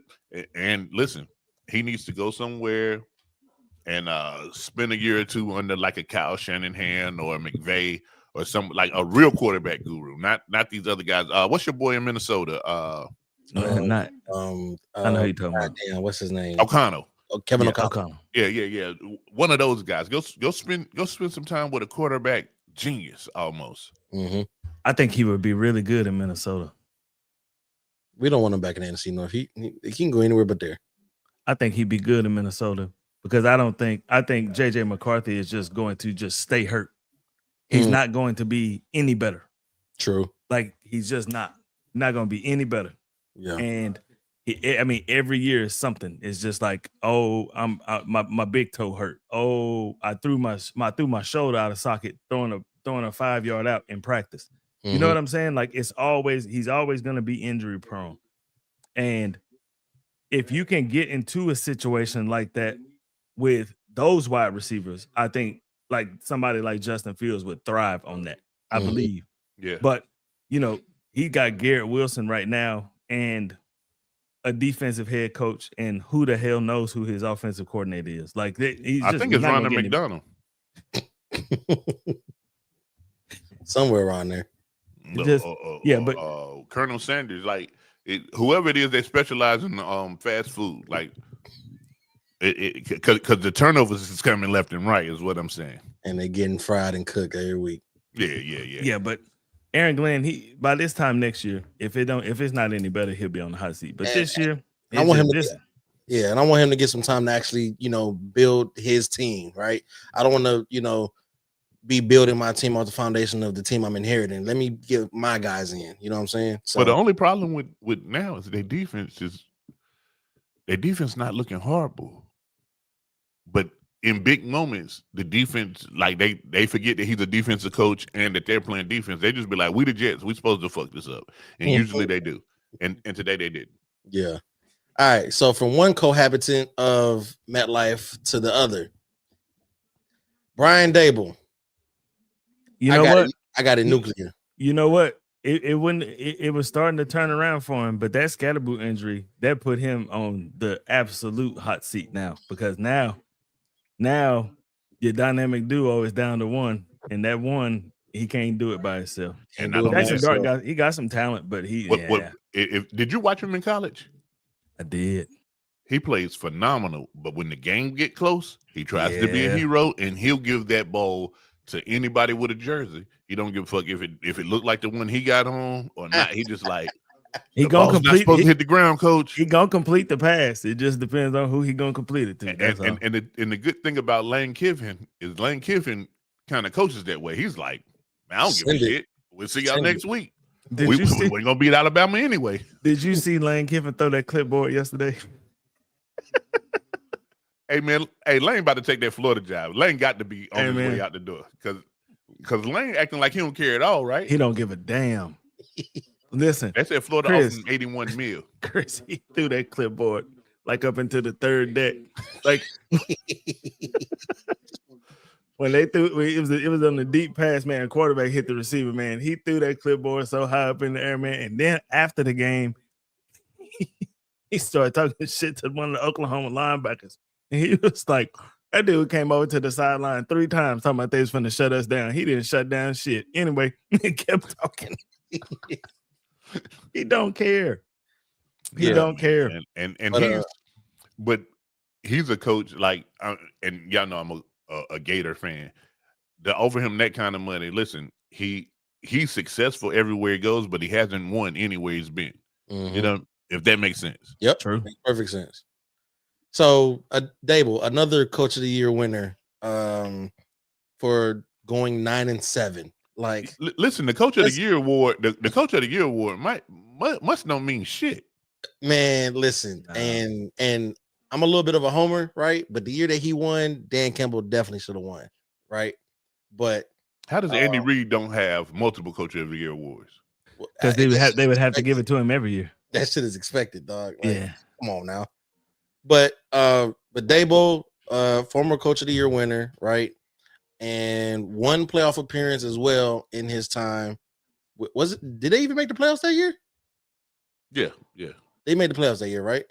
and listen, he needs to go somewhere and spend a year or two under like a Kyle Shanahan or a McVay or some like a real quarterback guru, not these other guys. What's your boy in Minnesota? Not. I know who you're talking about. Damn, what's his name? O'Connell. Oh, Kevin Yeah, O'Connell. Yeah. One of those guys. Go spend some time with a quarterback genius almost. I think he would be really good in Minnesota. We don't want him back in the NFC North. He can go anywhere but there. I think he'd be good in Minnesota because I think JJ McCarthy is just going to just stay hurt. He's not going to be any better. True. Like he's just not going to be any better. Yeah. And every year is something. It's just like, oh, my big toe hurt. Oh, I threw my shoulder out of socket throwing a 5-yard out in practice. You know what I'm saying? Like he's always going to be injury prone. And if you can get into a situation like that with those wide receivers, I think like somebody like Justin Fields would thrive on that. I believe. Yeah. But, he got Garrett Wilson right now and a defensive head coach, and who the hell knows who his offensive coordinator is? Like, I think it's Ronald McDonald. Somewhere around there. But Colonel Sanders, like whoever it is, they specialize in fast food, like because the turnovers is coming left and right, is what I'm saying. And they're getting fried and cooked every week. Yeah. But Aaron Glenn, by this time next year, if it's not any better, he'll be on the hot seat. But this year, I want him and I want him to get some time to actually, build his team, right? I don't want to, be building my team off the foundation of the team I'm inheriting. Let me get my guys in. You know what I'm saying? So, but the only problem with now is their defense not looking horrible. But in big moments, the defense, like they forget that he's a defensive coach and that they're playing defense. They just be like, we the Jets, we supposed to fuck this up. And usually they do. And today they didn't. Yeah. All right. So from one cohabitant of MetLife to the other, Brian Dable. I got it nuclear. You know what? It was starting to turn around for him, but that Scatterboot injury, that put him on the absolute hot seat now, because now your dynamic duo is down to one, and that one, he can't do it by himself. And Jackson Dart he got some talent, but did you watch him in college? I did. He plays phenomenal, but when the game get close, he tries to be a hero, and he'll give that ball to anybody with a jersey. He don't give a fuck if it looked like the one he got on or not. He just like he gonna complete. Not supposed to hit the ground, coach. He gonna complete the pass. It just depends on who he gonna complete it to. And the good thing about Lane Kiffin is Lane Kiffin kind of coaches that way. He's like, man, I don't give a shit. We'll see y'all next week. We ain't gonna beat Alabama anyway. Did you see Lane Kiffin throw that clipboard yesterday? Hey man, Lane about to take that Florida job. Lane got to be on his way out the door because Lane acting like he don't care at all, right? He don't give a damn. Listen, they said Florida Chris, offered 81 mil. Chris, he threw that clipboard like up into the third deck, like when they threw it was on the deep pass, man. Quarterback hit the receiver, man. He threw that clipboard so high up in the air, man. And then after the game, he started talking shit to one of the Oklahoma linebackers. And he was like, that dude came over to the sideline 3 times talking about they was finna shut us down. He didn't shut down shit. Anyway, he kept talking. He don't care. He don't care. But he's a coach, like, and y'all know I'm a Gator fan. To offer him that kind of money, listen, he's successful everywhere he goes, but he hasn't won anywhere he's been. You know, if that makes sense. Yep, true, makes perfect sense. So, Dable, another Coach of the Year winner, for going 9-7. Like, listen, the Coach of the Year award, the Coach of the Year award must don't mean shit. Man, listen, and I'm a little bit of a homer, right? But the year that he won, Dan Campbell definitely should have won, right? But how does Andy Reid don't have multiple Coach of the Year awards? Because they would have to give it to him every year. That shit is expected, dog. Like, yeah, come on now. But Dable, former Coach of the Year winner, right? And one playoff appearance as well in his time. Was it? Did they even make the playoffs that year? Yeah. They made the playoffs that year, right?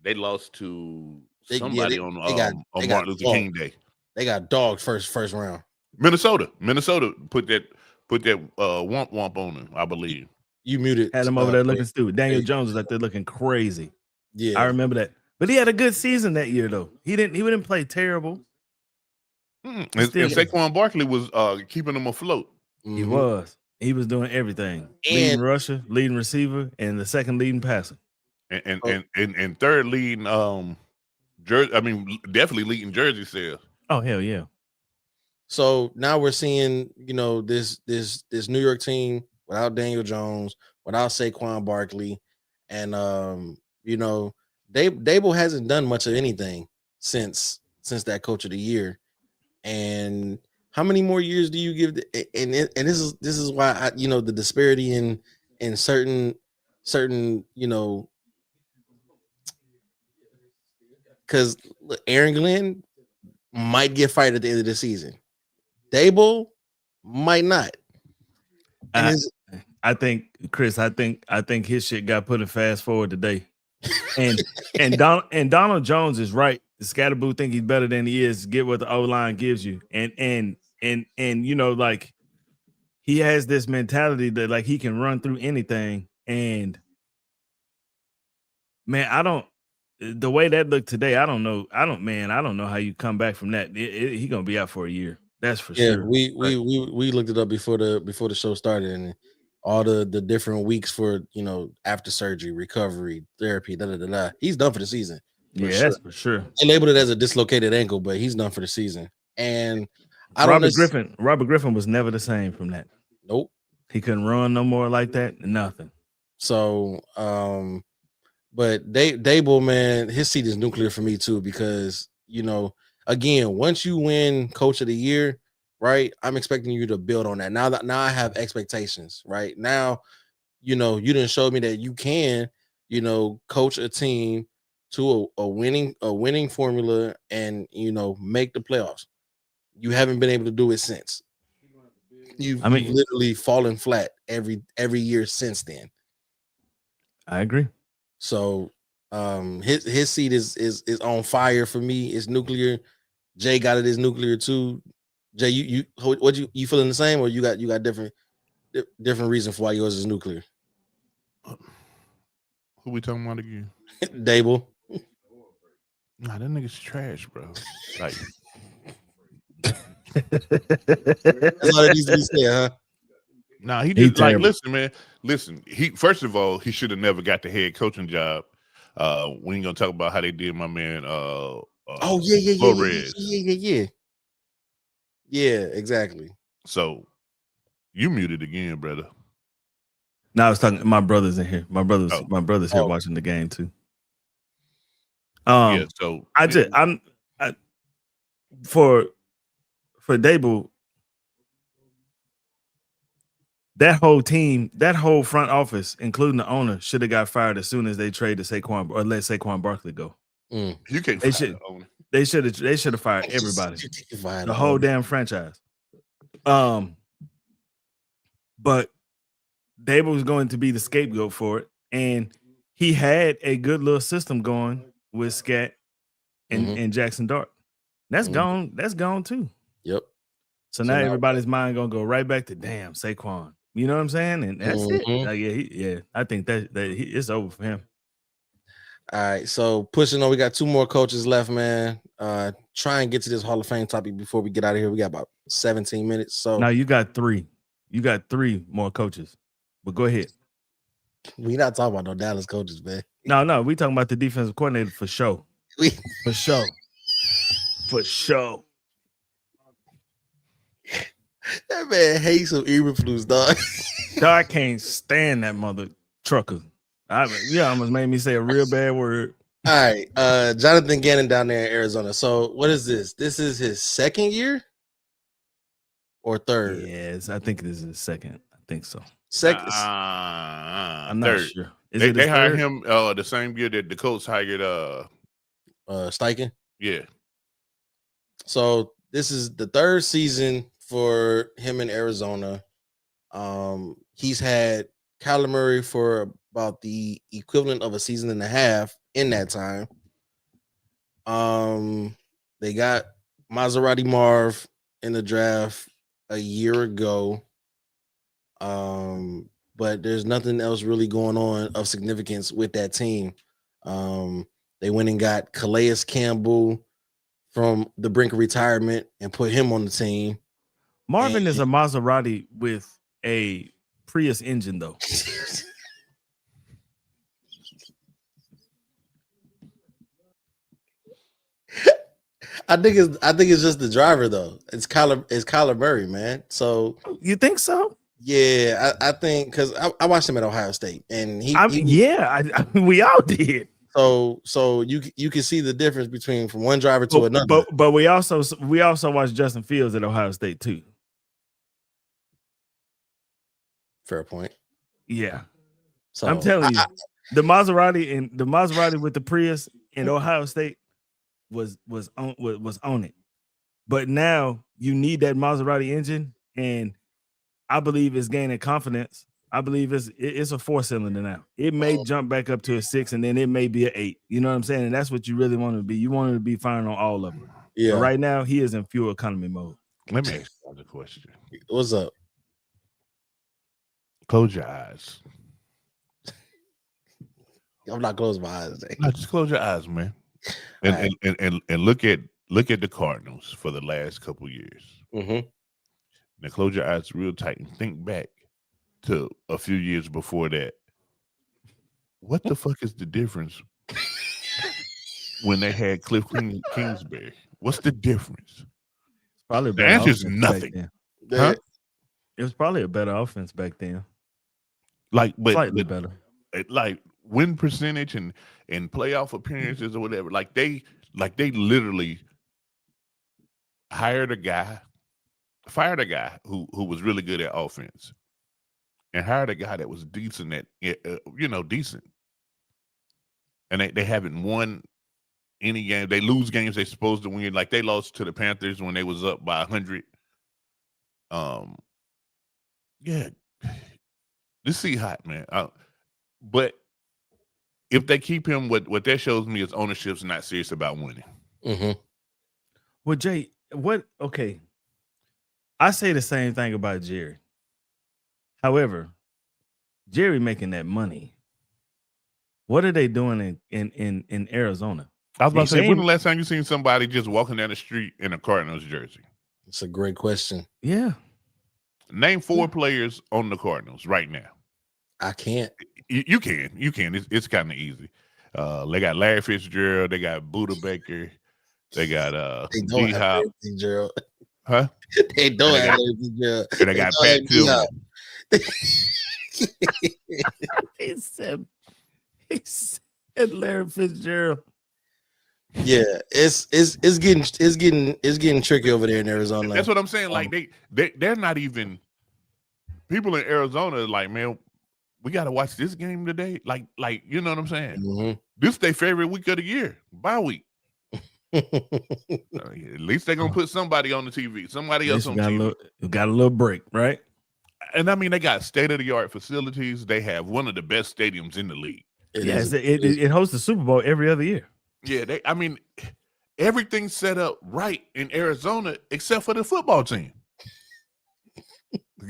They lost to They somebody got on Martin Luther King Day. They got dogged first round. Minnesota put that womp womp on them, I believe. You muted. Had him over there looking stupid. Daniel Jones was out there looking crazy. Yeah, I remember that. But he had a good season that year, though. He didn't play terrible. And Saquon Barkley was keeping them afloat. He was. He was doing everything. Leading rusher, leading receiver, and the second leading passer. And third leading jersey. I mean, definitely leading jersey sales. Oh, hell yeah. So now we're seeing, this New York team without Daniel Jones, without Saquon Barkley, and Dable hasn't done much of anything since that coach of the year. And how many more years do you give? And this is why the disparity in certain because Aaron Glenn might get fired at the end of the season. Dable might not. I think, Chris, I think his shit got put in fast forward today. And Donald Jones is right. The Scatterboo think he's better than he is. Get what the O-line gives you. And like he has this mentality that like he can run through anything. And man, the way that looked today, I don't know how you come back from that. He gonna be out for a year. That's for sure. We looked it up before the show started, and all the different weeks for after surgery, recovery, therapy, He's done for the season. That's for sure. They labeled it as a dislocated ankle, but he's done for the season. And Robert Griffin was never the same from that. Nope. He couldn't run no more like that. Nothing. So but Dable, man, his seat is nuclear for me too, because again, once you win coach of the year, right, I'm expecting you to build on that. Now I have expectations, right? Now, you didn't show me that you can, coach a team to a winning formula and make the playoffs. You haven't been able to do it since. You've literally fallen flat every year since then. I agree. So his seat is on fire for me. It's nuclear. Jay got it as nuclear too. Jay, you feeling the same, or you got different reason for why yours is nuclear? Who we talking about again? Dable. Nah, that nigga's trash, bro. Like that's all that needs to be said, huh? Nah, he just like listen, man. Listen, he first of all, he should have never got the head coaching job. We ain't gonna talk about how they did my man Yeah, exactly. So you muted again, brother. No, I was talking. My brother's in here. My brother's here watching the game too. So for Dable, that whole team, that whole front office, including the owner, should have got fired as soon as they traded Saquon or let Saquon Barkley go. You can't. They should have fired everybody, the whole damn franchise. But Dable was going to be the scapegoat for it, and he had a good little system going with Scat and Jackson Dart. That's gone. That's gone too. Yep. So now everybody's mind gonna go right back to damn Saquon. You know what I'm saying? And that's it. Like, I think that it's over for him. All right, so pushing on. We got two more coaches left, man. Try and get to this Hall of Fame topic before we get out of here. We got about 17 minutes. So now you got three. You got three more coaches. But go ahead. We not talking about no Dallas coaches, man. No, we talking about the defensive coordinator for sure. For sure. That man hates some Eberflus, dog. I can't stand that mother trucker. Almost made me say a real bad word. All right, Jonathan Gannon down there in Arizona. So what is this? This is his second year or third? Yes, I think this is his second. I think so. Second. I'm not third. sure. They hired him the same year that the Colts hired Steichen. Yeah. So this is the third season for him in Arizona. He's had Kyler Murray for about the equivalent of a season and a half in that time. They got Maserati Marv in the draft a year ago. But there's nothing else really going on of significance with that team. They went and got Calais Campbell from the brink of retirement and put him on the team. Marvin is a Maserati with a Prius engine, though. I think it's just the driver though. It's Kyler Murray, man. So you think so? Yeah, I think because I watched him at Ohio State, and we all did. So you can see the difference between from one driver to another. But we also watched Justin Fields at Ohio State too. Fair point. Yeah. So I'm telling you, the Maserati with the Prius in Ohio State was on it. But now you need that Maserati engine, and I believe it's gaining confidence. I believe it's a 4-cylinder now. It may jump back up to a 6, and then it may be an 8. You know what I'm saying? And that's what you really want to be. You want to be firing on all of them. Yeah. But right now, he is in fuel economy mode. Let me ask you another question. What's up? Close your eyes. I'm not closing my eyes today. No, just close your eyes, man. And look at the Cardinals for the last couple years. Mm-hmm. Now close your eyes real tight and think back to a few years before that. What the fuck is the difference when they had Cliff Kingsbury? What's the difference? Probably the answer is nothing. Huh? It was probably a better offense back then. Slightly better. Like win percentage and playoff appearances or whatever. Like they literally fired a guy who was really good at offense, and hired a guy that was decent at decent. And they haven't won any game. They lose games they're supposed to win. Like they lost to the Panthers when they was up by 100. Yeah, this is hot, man. But if they keep him, what that shows me is ownership's not serious about winning. Mm-hmm. Well, Jay, okay. I say the same thing about Jerry. However, Jerry making that money. What are they doing in Arizona? I was about to say, when the last time you seen somebody just walking down the street in a Cardinals jersey? It's a great question. Yeah. Name 4 players on the Cardinals right now. I can't. You can. It's kind of easy. They got Larry Fitzgerald. They got Buda Baker. They got D-Hop. Fitzgerald. Huh? They don't have Larry Fitzgerald. And they got Pat Tillman. He said Larry Fitzgerald. Yeah, it's getting tricky over there in Arizona. That's what I'm saying. Like they're not even people in Arizona. Like, man, we got to watch this game today. Like you know what I'm saying? Mm-hmm. This is their favorite week of the year, bye week. At least they're gonna put somebody on the TV, somebody else on TV. Got a little break, right? And I mean, they got state-of-the-art facilities. They have one of the best stadiums in the league. It hosts the Super Bowl every other year. Yeah, everything's set up right in Arizona except for the football team.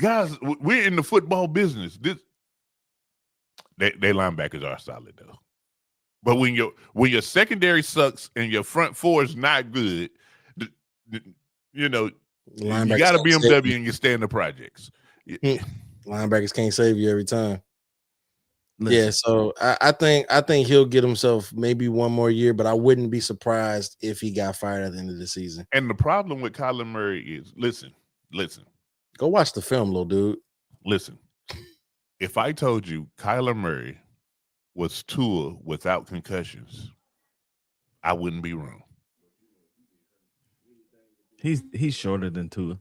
Guys, we're in the football business. They linebackers are solid though. But when your secondary sucks and your front four is not good, you got a BMW and you stay in the projects. Linebackers can't save you every time. Listen. Yeah, so I think he'll get himself maybe one more year, but I wouldn't be surprised if he got fired at the end of the season. And the problem with Kyler Murray is, listen. Go watch the film, little dude. Listen, if I told you Kyler Murray was Tua without concussions, I wouldn't be wrong. He's shorter than Tua.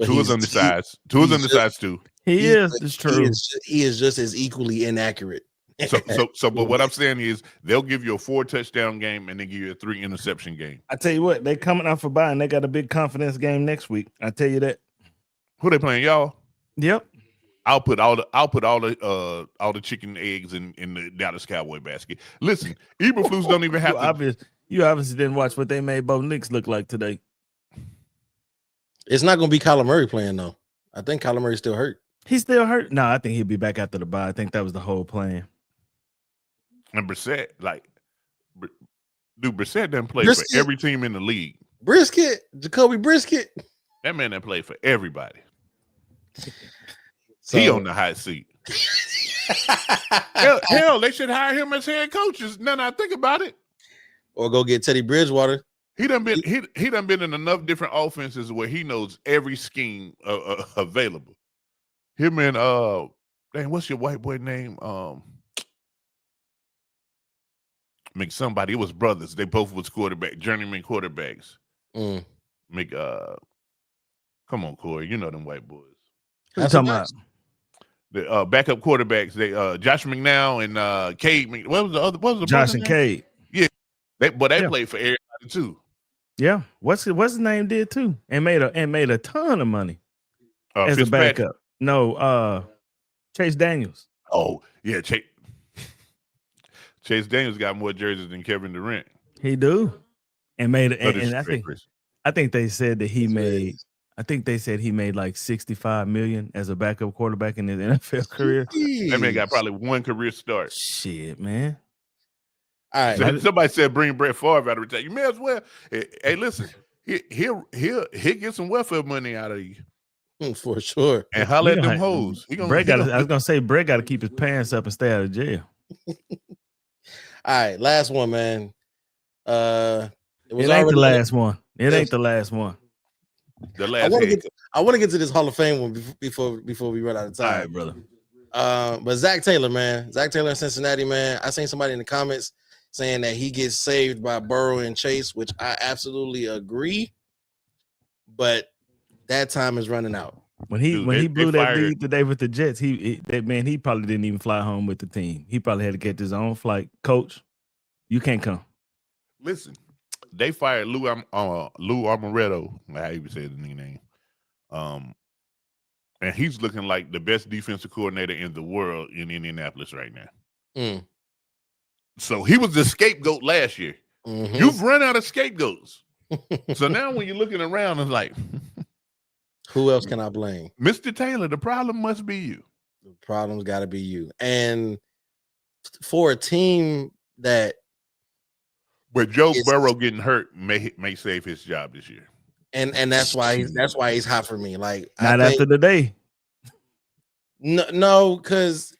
Tua's undersized. Tua's undersized too. He is. It's true. He is just as equally inaccurate. So, but what I'm saying is they'll give you a 4-touchdown game and then give you a 3-interception game. I tell you what, they coming out for bye and they got a big confidence game next week. I tell you that. Who they playing, y'all? Yep. I'll put all the chicken eggs in the Dallas Cowboy basket. Listen, Eberflus don't even have to. You obviously didn't watch what they made Bo Nix look like today. It's not going to be Kyler Murray playing though. I think Kyler Murray's still hurt. He's still hurt. No, I think he'll be back after the bye. I think that was the whole plan. And Brissett, Brissett doesn't play Brisket. for every team in the league. Jacoby Brisket. That man that played for everybody. So, he on the hot seat. hell, they should hire him as head coaches. Now I think about it. Or go get Teddy Bridgewater. He done been in enough different offenses where he knows every scheme available. Him and what's your white boy name? Somebody. It was brothers. They both was journeyman quarterbacks. Mm. Come on, Corey. You know them white boys. Who you talking about? The backup quarterbacks. They Josh McNow and Cade. What was the other? What was the Josh and Cade? Yeah, they played for everybody too. Yeah, what's his name did too, and made a ton of money as a backup. No, Chase Daniels. Oh yeah, Chase Daniels got more jerseys than Kevin Durant. He do, and made it. And I think they said that he made. I think they said he made like $65 million as a backup quarterback in his NFL career. That man got probably one career start. Shit, man. All right. Somebody said bring Brett Favre out of retirement. You may as well. Hey, listen, he'll get some welfare money out of you for sure. And holler at them hoes. I was gonna say Brett got to keep his pants up and stay out of jail. All right, last one, man. It ain't the last one. It ain't the last one. The last. I want to get to this Hall of Fame one before we run out of time, all right, brother. But Zach Taylor, man, Zach Taylor in Cincinnati, man. I seen somebody in the comments saying that he gets saved by Burrow and Chase, which I absolutely agree. But that time is running out. When he blew that lead today with the Jets, he probably didn't even fly home with the team. He probably had to get his own flight. Coach, you can't come. Listen, they fired Lou Armoretto. I even say the name. And he's looking like the best defensive coordinator in the world in Indianapolis right now. Mm. So he was the scapegoat last year. Mm-hmm. You've run out of scapegoats. So now when you're looking around, it's like, who else can I blame? Mr. Taylor, the problem must be you. The problem's got to be you. And for a team that, but Joe Burrow getting hurt may save his job this year. And that's why he's hot for me. Like not after the day. No, because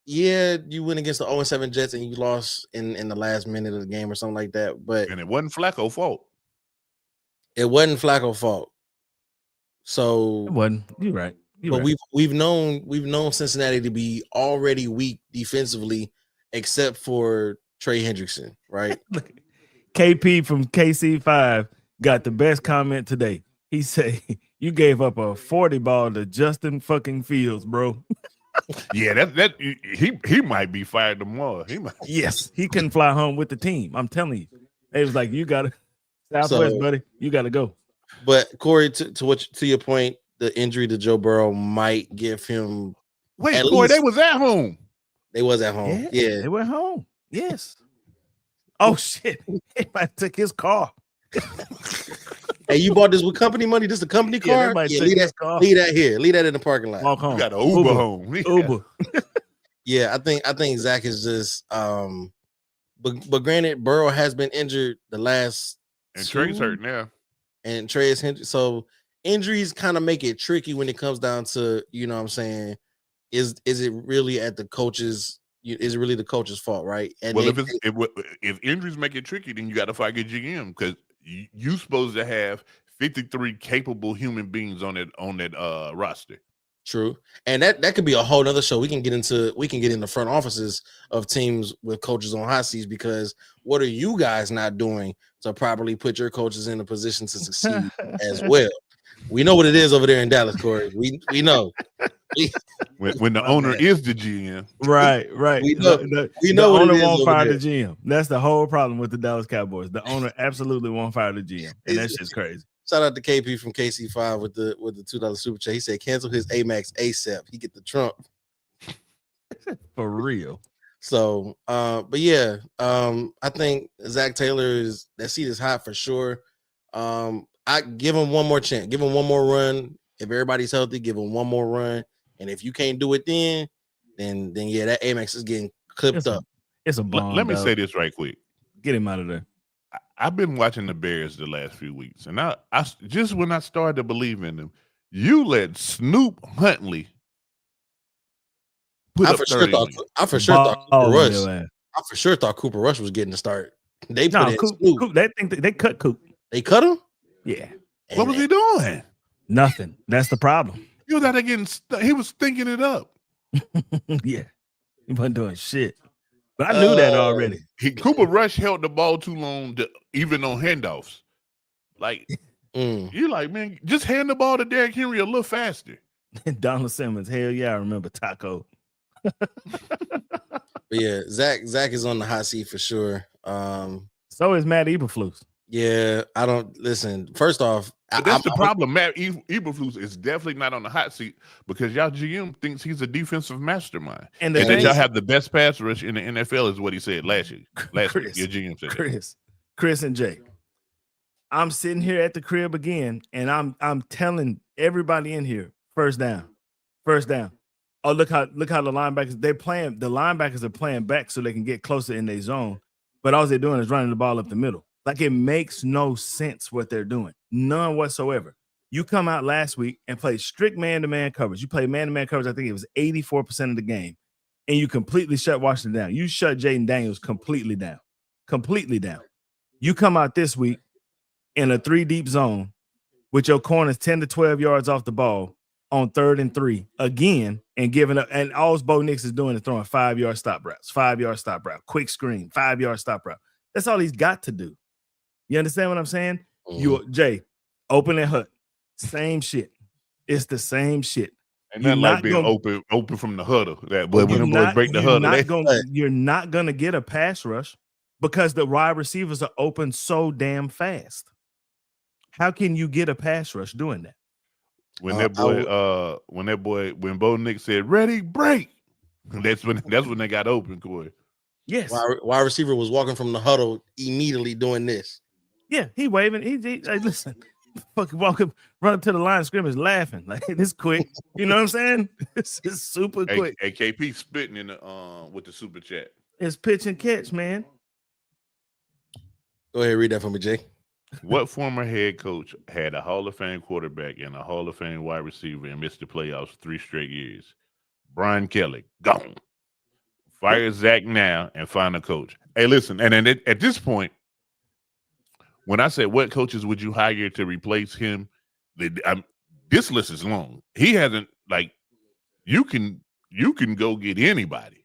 yeah, you went against the 0-7 Jets and you lost in the last minute of the game or something like that. But and it wasn't Flacco's fault. It wasn't Flacco's fault. So it wasn't. You're right. But we've known Cincinnati to be already weak defensively, except for Trey Hendrickson, right? KP from KC5 got the best comment today. He said, "You gave up a 40 ball to Justin fucking Fields, bro." Yeah, that he might be fired tomorrow. Yes, he couldn't fly home with the team. I'm telling you, it was like you got to Southwest, buddy. You got to go. But Corey, to your point, the injury to Joe Burrow might give him. Wait, Corey, they was at home. They was at home. Yeah. They went home. Yes. Oh shit! He might took his car. Hey, you bought this with company money? This is a company car? Yeah, leave that here. Leave that in the parking lot. Walk home. You got an Uber home. Uber. Yeah, I think Zach is just but granted, Burrow has been injured the last and Trey's hurt now. And Trey is injured. So injuries kind of make it tricky when it comes down to, you know what I'm saying, is it really at the coaches? Is it really the coach's fault, right? And well, if injuries make it tricky, then you got to fight your GM because you're supposed to have 53 capable human beings on that roster. True, and that could be a whole nother show. We can get into front offices of teams with coaches on hot seats because what are you guys not doing to properly put your coaches in a position to succeed as well? We know what it is over there in Dallas, Corey. We know. When the owner is the GM, right. We know the owner won't fire the GM. That's the whole problem with the Dallas Cowboys. The owner absolutely won't fire the GM, and that's just crazy. Shout out to KP from KC5 with the $2 super chat. He said cancel his Amex ASAP. He get the Trump. For real. So, but yeah, I think Zach Taylor that seat is hot for sure. I give him one more chance, give him one more run. If everybody's healthy, give him one more run. And if you can't do it, then yeah, that Amex is getting clipped up. It's a bomb. Let me say this right quick. Get him out of there. I've been watching the Bears the last few weeks, and I just when I started to believe in them, you let Snoop Huntley put up 30 wins. I for sure thought Cooper Rush. I for sure thought Cooper Rush was getting the start. They put in Snoop. Coop, they cut Coop. They cut him? Yeah. What was he doing? Nothing. That's the problem. He was out there getting he was thinking it up. Yeah. He wasn't doing shit. But I knew that already. Cooper Rush held the ball too long, even on handoffs. Like, you're like, man, just hand the ball to Derrick Henry a little faster. Donald Simmons, hell yeah, I remember Taco. But yeah, Zach is on the hot seat for sure. So is Matt Eberflus. Yeah, I don't listen. First off, that's the problem. Matt Eberflus is definitely not on the hot seat because y'all GM thinks he's a defensive mastermind, and that y'all have the best pass rush in the NFL is what he said last week. Your GM said Chris and Jay. I'm sitting here at the crib again, and I'm telling everybody in here, first down. Oh, look how the linebackers they're playing. The linebackers are playing back so they can get closer in their zone, but all they're doing is running the ball up the middle. Like, it makes no sense what they're doing. None whatsoever. You come out last week and play strict man-to-man coverage. You play man-to-man coverage, I think it was 84% of the game, and you completely shut Washington down. You shut Jaden Daniels completely down. You come out this week in a 3-deep zone with your corners 10 to 12 yards off the ball on 3rd and 3 again and giving up. And all Bo Nix is doing is throwing 5-yard stop routes, 5-yard stop route, quick screen, 5-yard stop route. That's all he's got to do. You understand what I'm saying? Jay, open and hut. Same shit. It's the same shit. And not like being open from the huddle. That boy, when the boys break the huddle, you're not gonna get a pass rush because the wide receivers are open so damn fast. How can you get a pass rush doing that? When Bo Nix said ready, break. That's when they got open, Corey. Yes. Wide receiver was walking from the huddle immediately doing this. Yeah, he waving. He listen, fucking walking, run up to the line of scrimmage, laughing like this quick. You know what I'm saying? This is super quick. KP spitting in the with the super chat. It's pitch and catch, man. Go ahead, read that for me, Jay. What former head coach had a Hall of Fame quarterback and a Hall of Fame wide receiver and missed the playoffs 3 straight years? Brian Kelly, gone. Fire Zach now and find a coach. Hey, listen, and then at this point, when I said what coaches would you hire to replace him, this list is long. He hasn't, like, you can go get anybody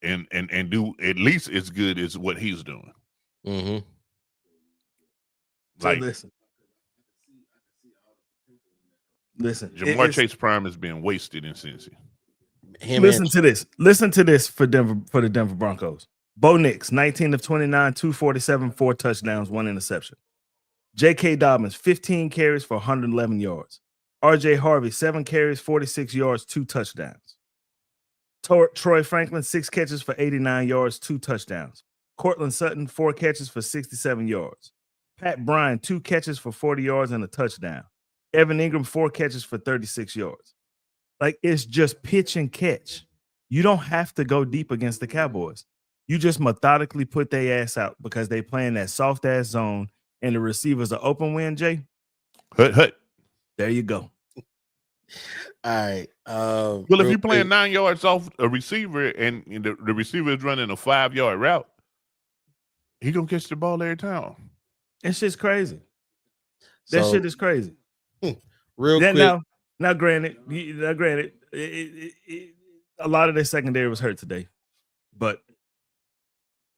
and do at least as good as what he's doing. Mm-hmm. Like, so listen. Jamar Chase Prime is being wasted in Cincy. Listen to this for the Denver Broncos. Bo Nix, 19 of 29, 247, 4 touchdowns, 1 interception. J.K. Dobbins, 15 carries for 111 yards. R.J. Harvey, 7 carries, 46 yards, 2 touchdowns. Troy Franklin, 6 catches for 89 yards, 2 touchdowns. Cortland Sutton, 4 catches for 67 yards. Pat Bryant, 2 catches for 40 yards and a touchdown. Evan Ingram, 4 catches for 36 yards. Like, it's just pitch and catch. You don't have to go deep against the Cowboys. You just methodically put their ass out because they play in that soft-ass zone and the receivers are open win, Jay. Hut. There you go. All right. Well, if you're playing 9 yards off a receiver and the receiver is running a 5-yard route, he going to catch the ball every time. It's just crazy. That shit is crazy. Real quick. Now, granted, a lot of their secondary was hurt today, but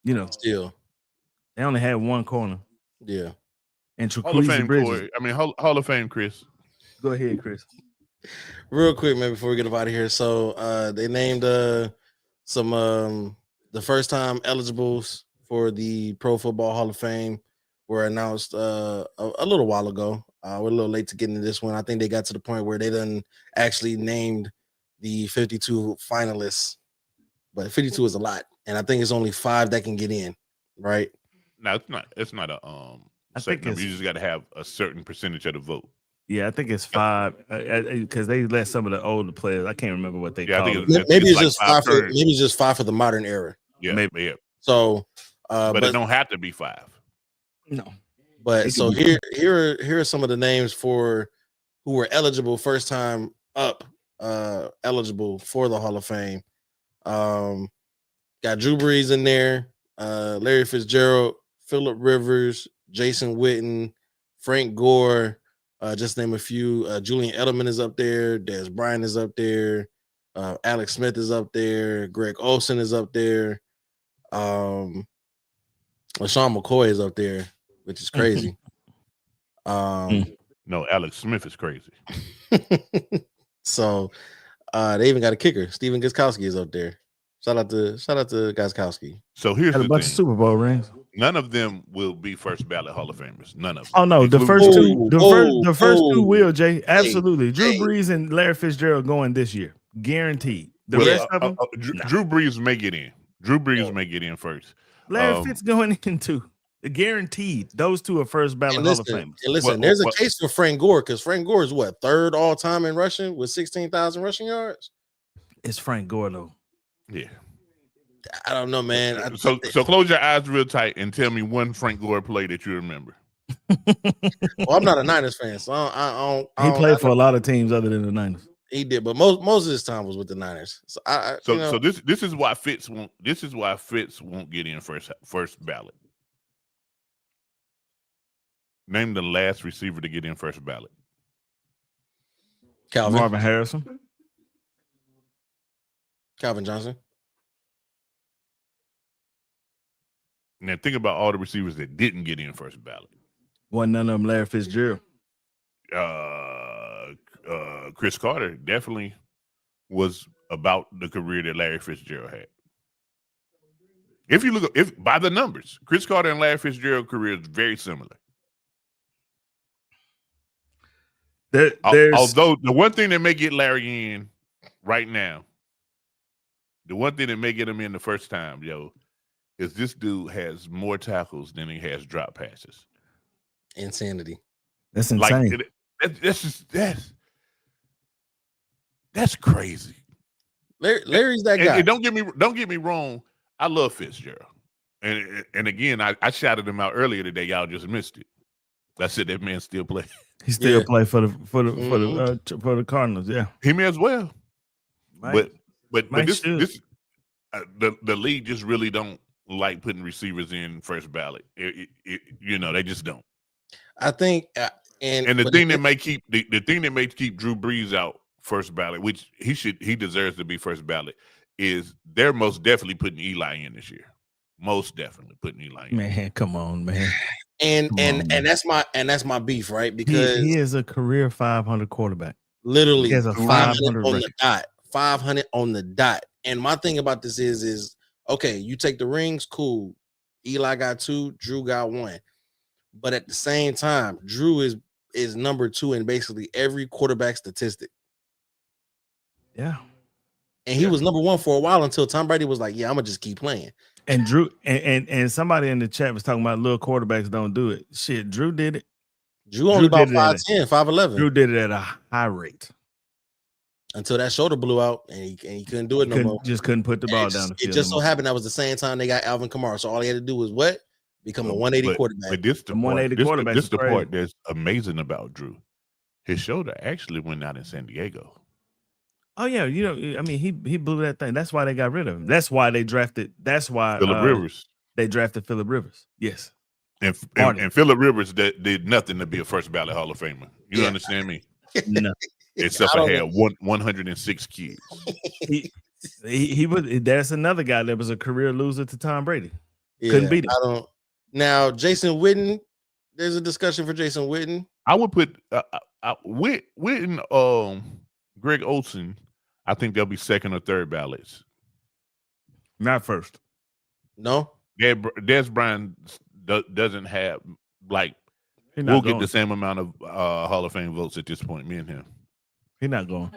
you know, still, they only had 1 corner. Yeah, Hall and of Fame, Corey. I mean, Hall of Fame, Chris. Go ahead, Chris. Real quick, man, before we get up out of here. So, they named some the first time eligibles for the Pro Football Hall of Fame were announced a little while ago. We're a little late to get into this one. I think they got to the point where they done actually named the 52 finalists, but 52 is a lot, and I think it's only 5 that can get in, right? No, it's not. It's not a I certain think number. it's- You just got to have a certain percentage of the vote. Yeah, I think it's 5 because they let some of the older players. I can't remember what they Yeah, I call think it. Maybe it's like just 5 5 for turns. maybe it's just 5 for the modern era. Yeah, Maybe. yeah. So, But it don't have to be 5. No, but It so can here are some of the names for who were eligible first time up, eligible for the Hall of Fame. Got Drew Brees in there, Larry Fitzgerald, Phillip Rivers, Jason Witten, Frank Gore, just name a few. Julian Edelman is up there, Des Bryant is up there, Alex Smith is up there, Greg Olson is up there, LaShawn McCoy is up there, which is crazy. No, Alex Smith is crazy. So they even got a kicker. Steven Gostkowski is up there. Shout out to Gostkowski. So here's had a the bunch thing. of Super Bowl rings. None of them will be first ballot Hall of Famers. None of them. Oh no, the Including- first two, the first two oh. will, Jay. Absolutely. Drew hey. Brees and Larry Fitzgerald going this year, guaranteed. The Well, rest of them, Drew Brees may get in. Drew Brees may get in first. Larry Fitz going in too. Guaranteed. Those two are first ballot And Hall of listen, Famers. and listen, Well, there's well- a case for Frank Gore because Frank Gore is what, 3rd all time in rushing with 16,000 rushing yards. It's Frank Gore though. Yeah. I don't know, man. So close your eyes real tight and tell me one Frank Gore play that you remember. Well, I'm not a Niners fan, so I He don't, played for a lot of teams other than the Niners. he did, but most of his time was with the Niners. So So this is why Fitz won't get in first ballot. Name the last receiver to get in first ballot. Calvin Johnson. Now think about all the receivers that didn't get in first ballot. Wasn't none of them Larry Fitzgerald. Chris Carter definitely was about the career that Larry Fitzgerald had. If you look, by the numbers, Chris Carter and Larry Fitzgerald career is very similar. Although the one thing that may get Larry in right now, the one thing that may get him in the first time, is this dude has more tackles than he has drop passes. Insanity. That's insane. That's crazy. Larry's that guy. And don't get me wrong. I love Fitzgerald, and again, I shouted him out earlier today. Y'all just missed it. I said that man still play. He still play for the Cardinals. Yeah, he may as well. Mike, But this the league just really don't like putting receivers in first ballot. They just don't. I think, and the thing that may keep Drew Brees out first ballot, which he deserves to be first ballot, is they're most definitely putting Eli in this year. Most definitely putting Eli in. Man, come on, man. And that's my beef, right? Because he is a career 500 quarterback. Literally, he has a 500 on the dot. 500 on the dot. And my thing about this is okay, you take the rings, cool. Eli got 2, Drew got 1. But at the same time, Drew is number 2 in basically every quarterback statistic. Yeah. And he was number 1 for a while until Tom Brady was like, yeah, I'm gonna just keep playing. And Drew and somebody in the chat was talking about little quarterbacks don't do it. Shit, Drew did it. Drew only about 5'10", 5'11". Drew did it at a high rate. Until that shoulder blew out and he couldn't do it no more. Just couldn't put the ball down the field. It just so happened that was the same time they got Alvin Kamara. So all he had to do was what? Become a 180 quarterback. But this the 180 quarterback. This is the part that's amazing about Drew. His shoulder actually went out in San Diego. Oh yeah, I mean he blew that thing. That's why they got rid of him. That's why they drafted. That's why Phillip Rivers. They drafted Phillip Rivers. Yes, and Phillip Rivers did nothing to be a first ballot Hall of Famer. You understand me? No, except for had 106 kids. he was. That's another guy that was a career loser to Tom Brady. Couldn't beat him. Now Jason Witten. There's a discussion for Jason Witten. I would put Witten, Greg Olson. I think they'll be second or third ballots. Not first. No. Des Bryant doesn't have We'll get the same amount of Hall of Fame votes at this point, me and him. He's not going.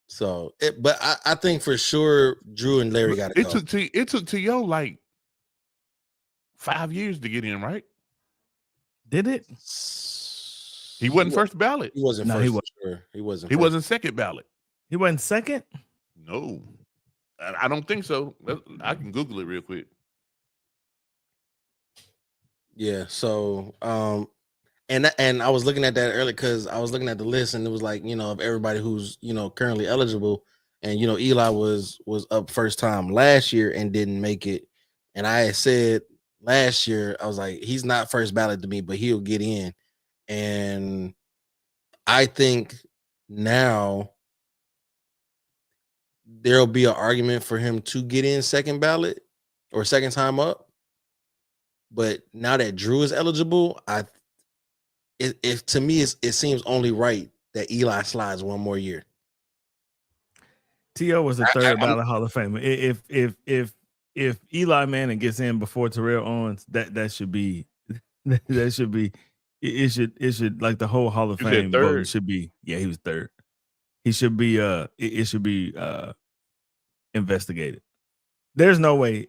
So, but I think for sure Drew and Larry got to go. It took T.O. like 5 years to get in, right? Did it? He wasn't first ballot. He wasn't No, first. he was. Sure. He wasn't. He first. wasn't second ballot. He wasn't second? No, I don't think so. I can Google it real quick. Yeah. So, and I was looking at that earlier because I was looking at the list and it was like, of everybody who's currently eligible, and Eli was up first time last year and didn't make it, and I had said last year I was like, he's not first ballot to me, but he'll get in, and I think now there'll be an argument for him to get in second ballot or second time up. But now that Drew is eligible, to me it seems only right that Eli slides one more year. T.O. was the third ballot Hall of Famer. If Eli Manning gets in before Terrell Owens, that should be it should like the whole Hall of Fame vote should be. Yeah, he was third. He should be it should be investigated. There's no way.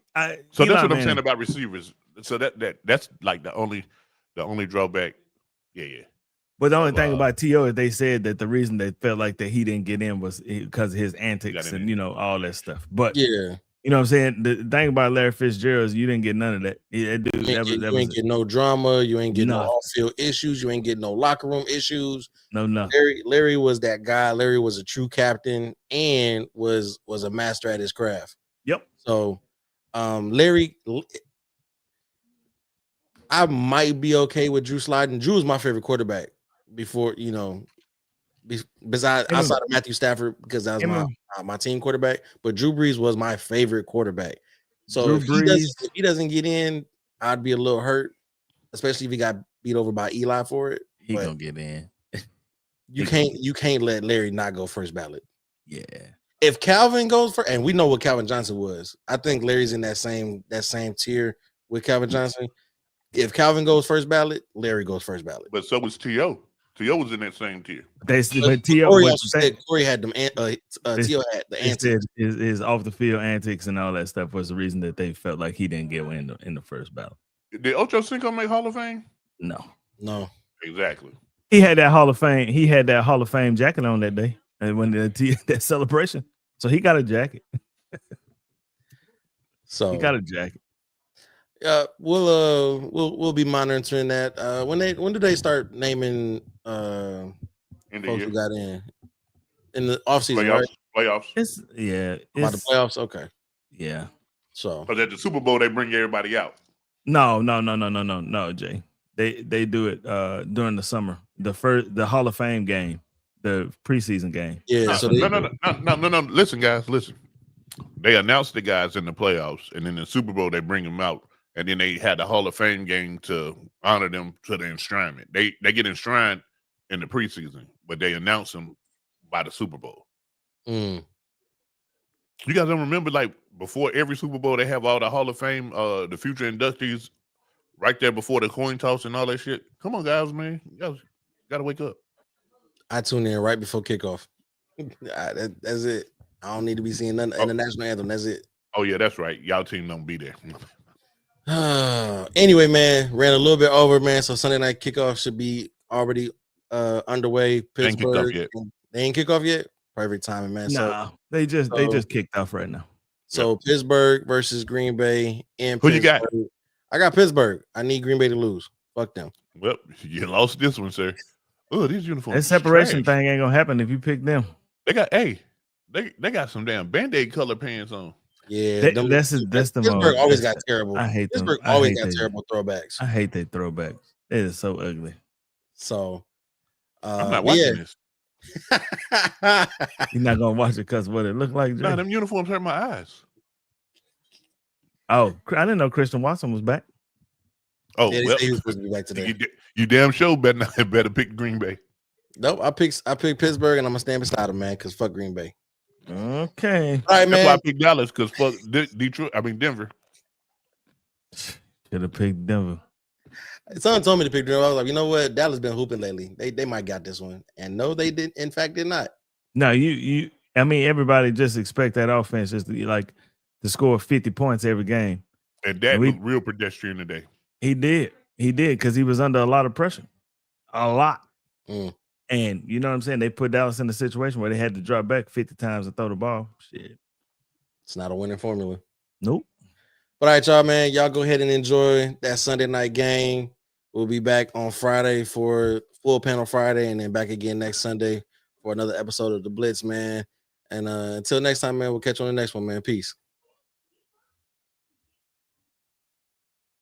So that's what I'm saying about receivers. So that's like the only drawback. Yeah. But the only thing about T.O. is they said that the reason they felt like that he didn't get in was because of his antics and all that stuff. But yeah, you know what I'm saying? The thing about Larry Fitzgerald is you didn't get none of that. You ain't get no drama. You ain't get no off-field issues. You ain't get no locker room issues. No. Larry was that guy. Larry was a true captain and was a master at his craft. Yep. So, Larry, I might be okay with Drew sliding. Drew is my favorite quarterback before, besides outside of Matthew Stafford, because that was my team quarterback. But Drew Brees was my favorite quarterback. So if he doesn't get in, I'd be a little hurt, especially if he got beat over by Eli for it. He gonna get in. You can't let Larry not go first ballot. Yeah. If Calvin goes first, and we know what Calvin Johnson was, I think Larry's in that same tier with Calvin Johnson. If Calvin goes first ballot, Larry goes first ballot. But so was T.O. T.O. was in that same tier. But T.O. Corey had them. T.O. had the antics. His off the field antics and all that stuff was the reason that they felt like he didn't get in the first ballot. Did Ocho Cinco make Hall of Fame? No. Exactly. He had that Hall of Fame. He had that Hall of Fame jacket on that day, and when that celebration, so he got a jacket. So he got a jacket. We'll be monitoring that. When do they start naming folks who got in the offseason, right? Playoffs. It's about the playoffs. Okay. Yeah. So because at the Super Bowl they bring everybody out. No, Jay. They do it during the summer. The Hall of Fame game, the preseason game. Yeah. No. Listen, guys, listen. They announced the guys in the playoffs, and in the Super Bowl they bring them out. And then they had the Hall of Fame game to honor them to the enshrinement. They get enshrined in the preseason, but they announce them by the Super Bowl. Mm. You guys don't remember, like, before every Super Bowl, they have all the Hall of Fame, the future inductees right there before the coin toss and all that shit. Come on, guys, man. You guys got to wake up. I tune in right before kickoff. That's it. I don't need to be seeing nothing in the national anthem. That's it. Oh, yeah, that's right. Y'all team don't be there. Anyway, man, ran a little bit over, man. So Sunday night kickoff should be already underway. Pittsburgh, they ain't kick off yet. Perfect timing, man. Nah, they just kicked off right now. So Pittsburgh versus Green Bay in Who Pittsburgh. you got? I got Pittsburgh. I need Green Bay to lose. Fuck them. Well, you lost this one, sir. Oh, these uniforms. That separation thing ain't gonna happen if you pick them. They got some damn Band-Aid color pants on. Yeah, that's the Pittsburgh always got terrible. I hate Pittsburgh them. always got terrible throwbacks. I hate their throwbacks. It is so ugly. So I'm not watching this. You're not gonna watch it because what it looked like. Nah, them uniforms hurt my eyes. Oh, I didn't know Christian Watson was back. Oh, yeah, well, he was supposed to be back today. You damn sure better pick Green Bay. Nope, I picked Pittsburgh, and I'm gonna stand beside him, man, because fuck Green Bay. Okay. All right, man. That's why I picked Dallas, because fuck Denver. Should have picked Denver. Someone told me to pick them. I was like, you know what? Dallas been hooping lately. They might got this one. And no, they did. In fact, did not. No, I mean, everybody just expect that offense just to score 50 points every game. And that looked real pedestrian today. He did because he was under a lot of pressure. A lot. Mm. And you know what I'm saying? They put Dallas in a situation where they had to drop back 50 times and throw the ball. Shit. It's not a winning formula. Nope. But all right, y'all, man. Y'all go ahead and enjoy that Sunday night game. We'll be back on Friday for Full Panel Friday, and then back again next Sunday for another episode of The Blitz, man. And until next time, man, we'll catch you on the next one, man. Peace.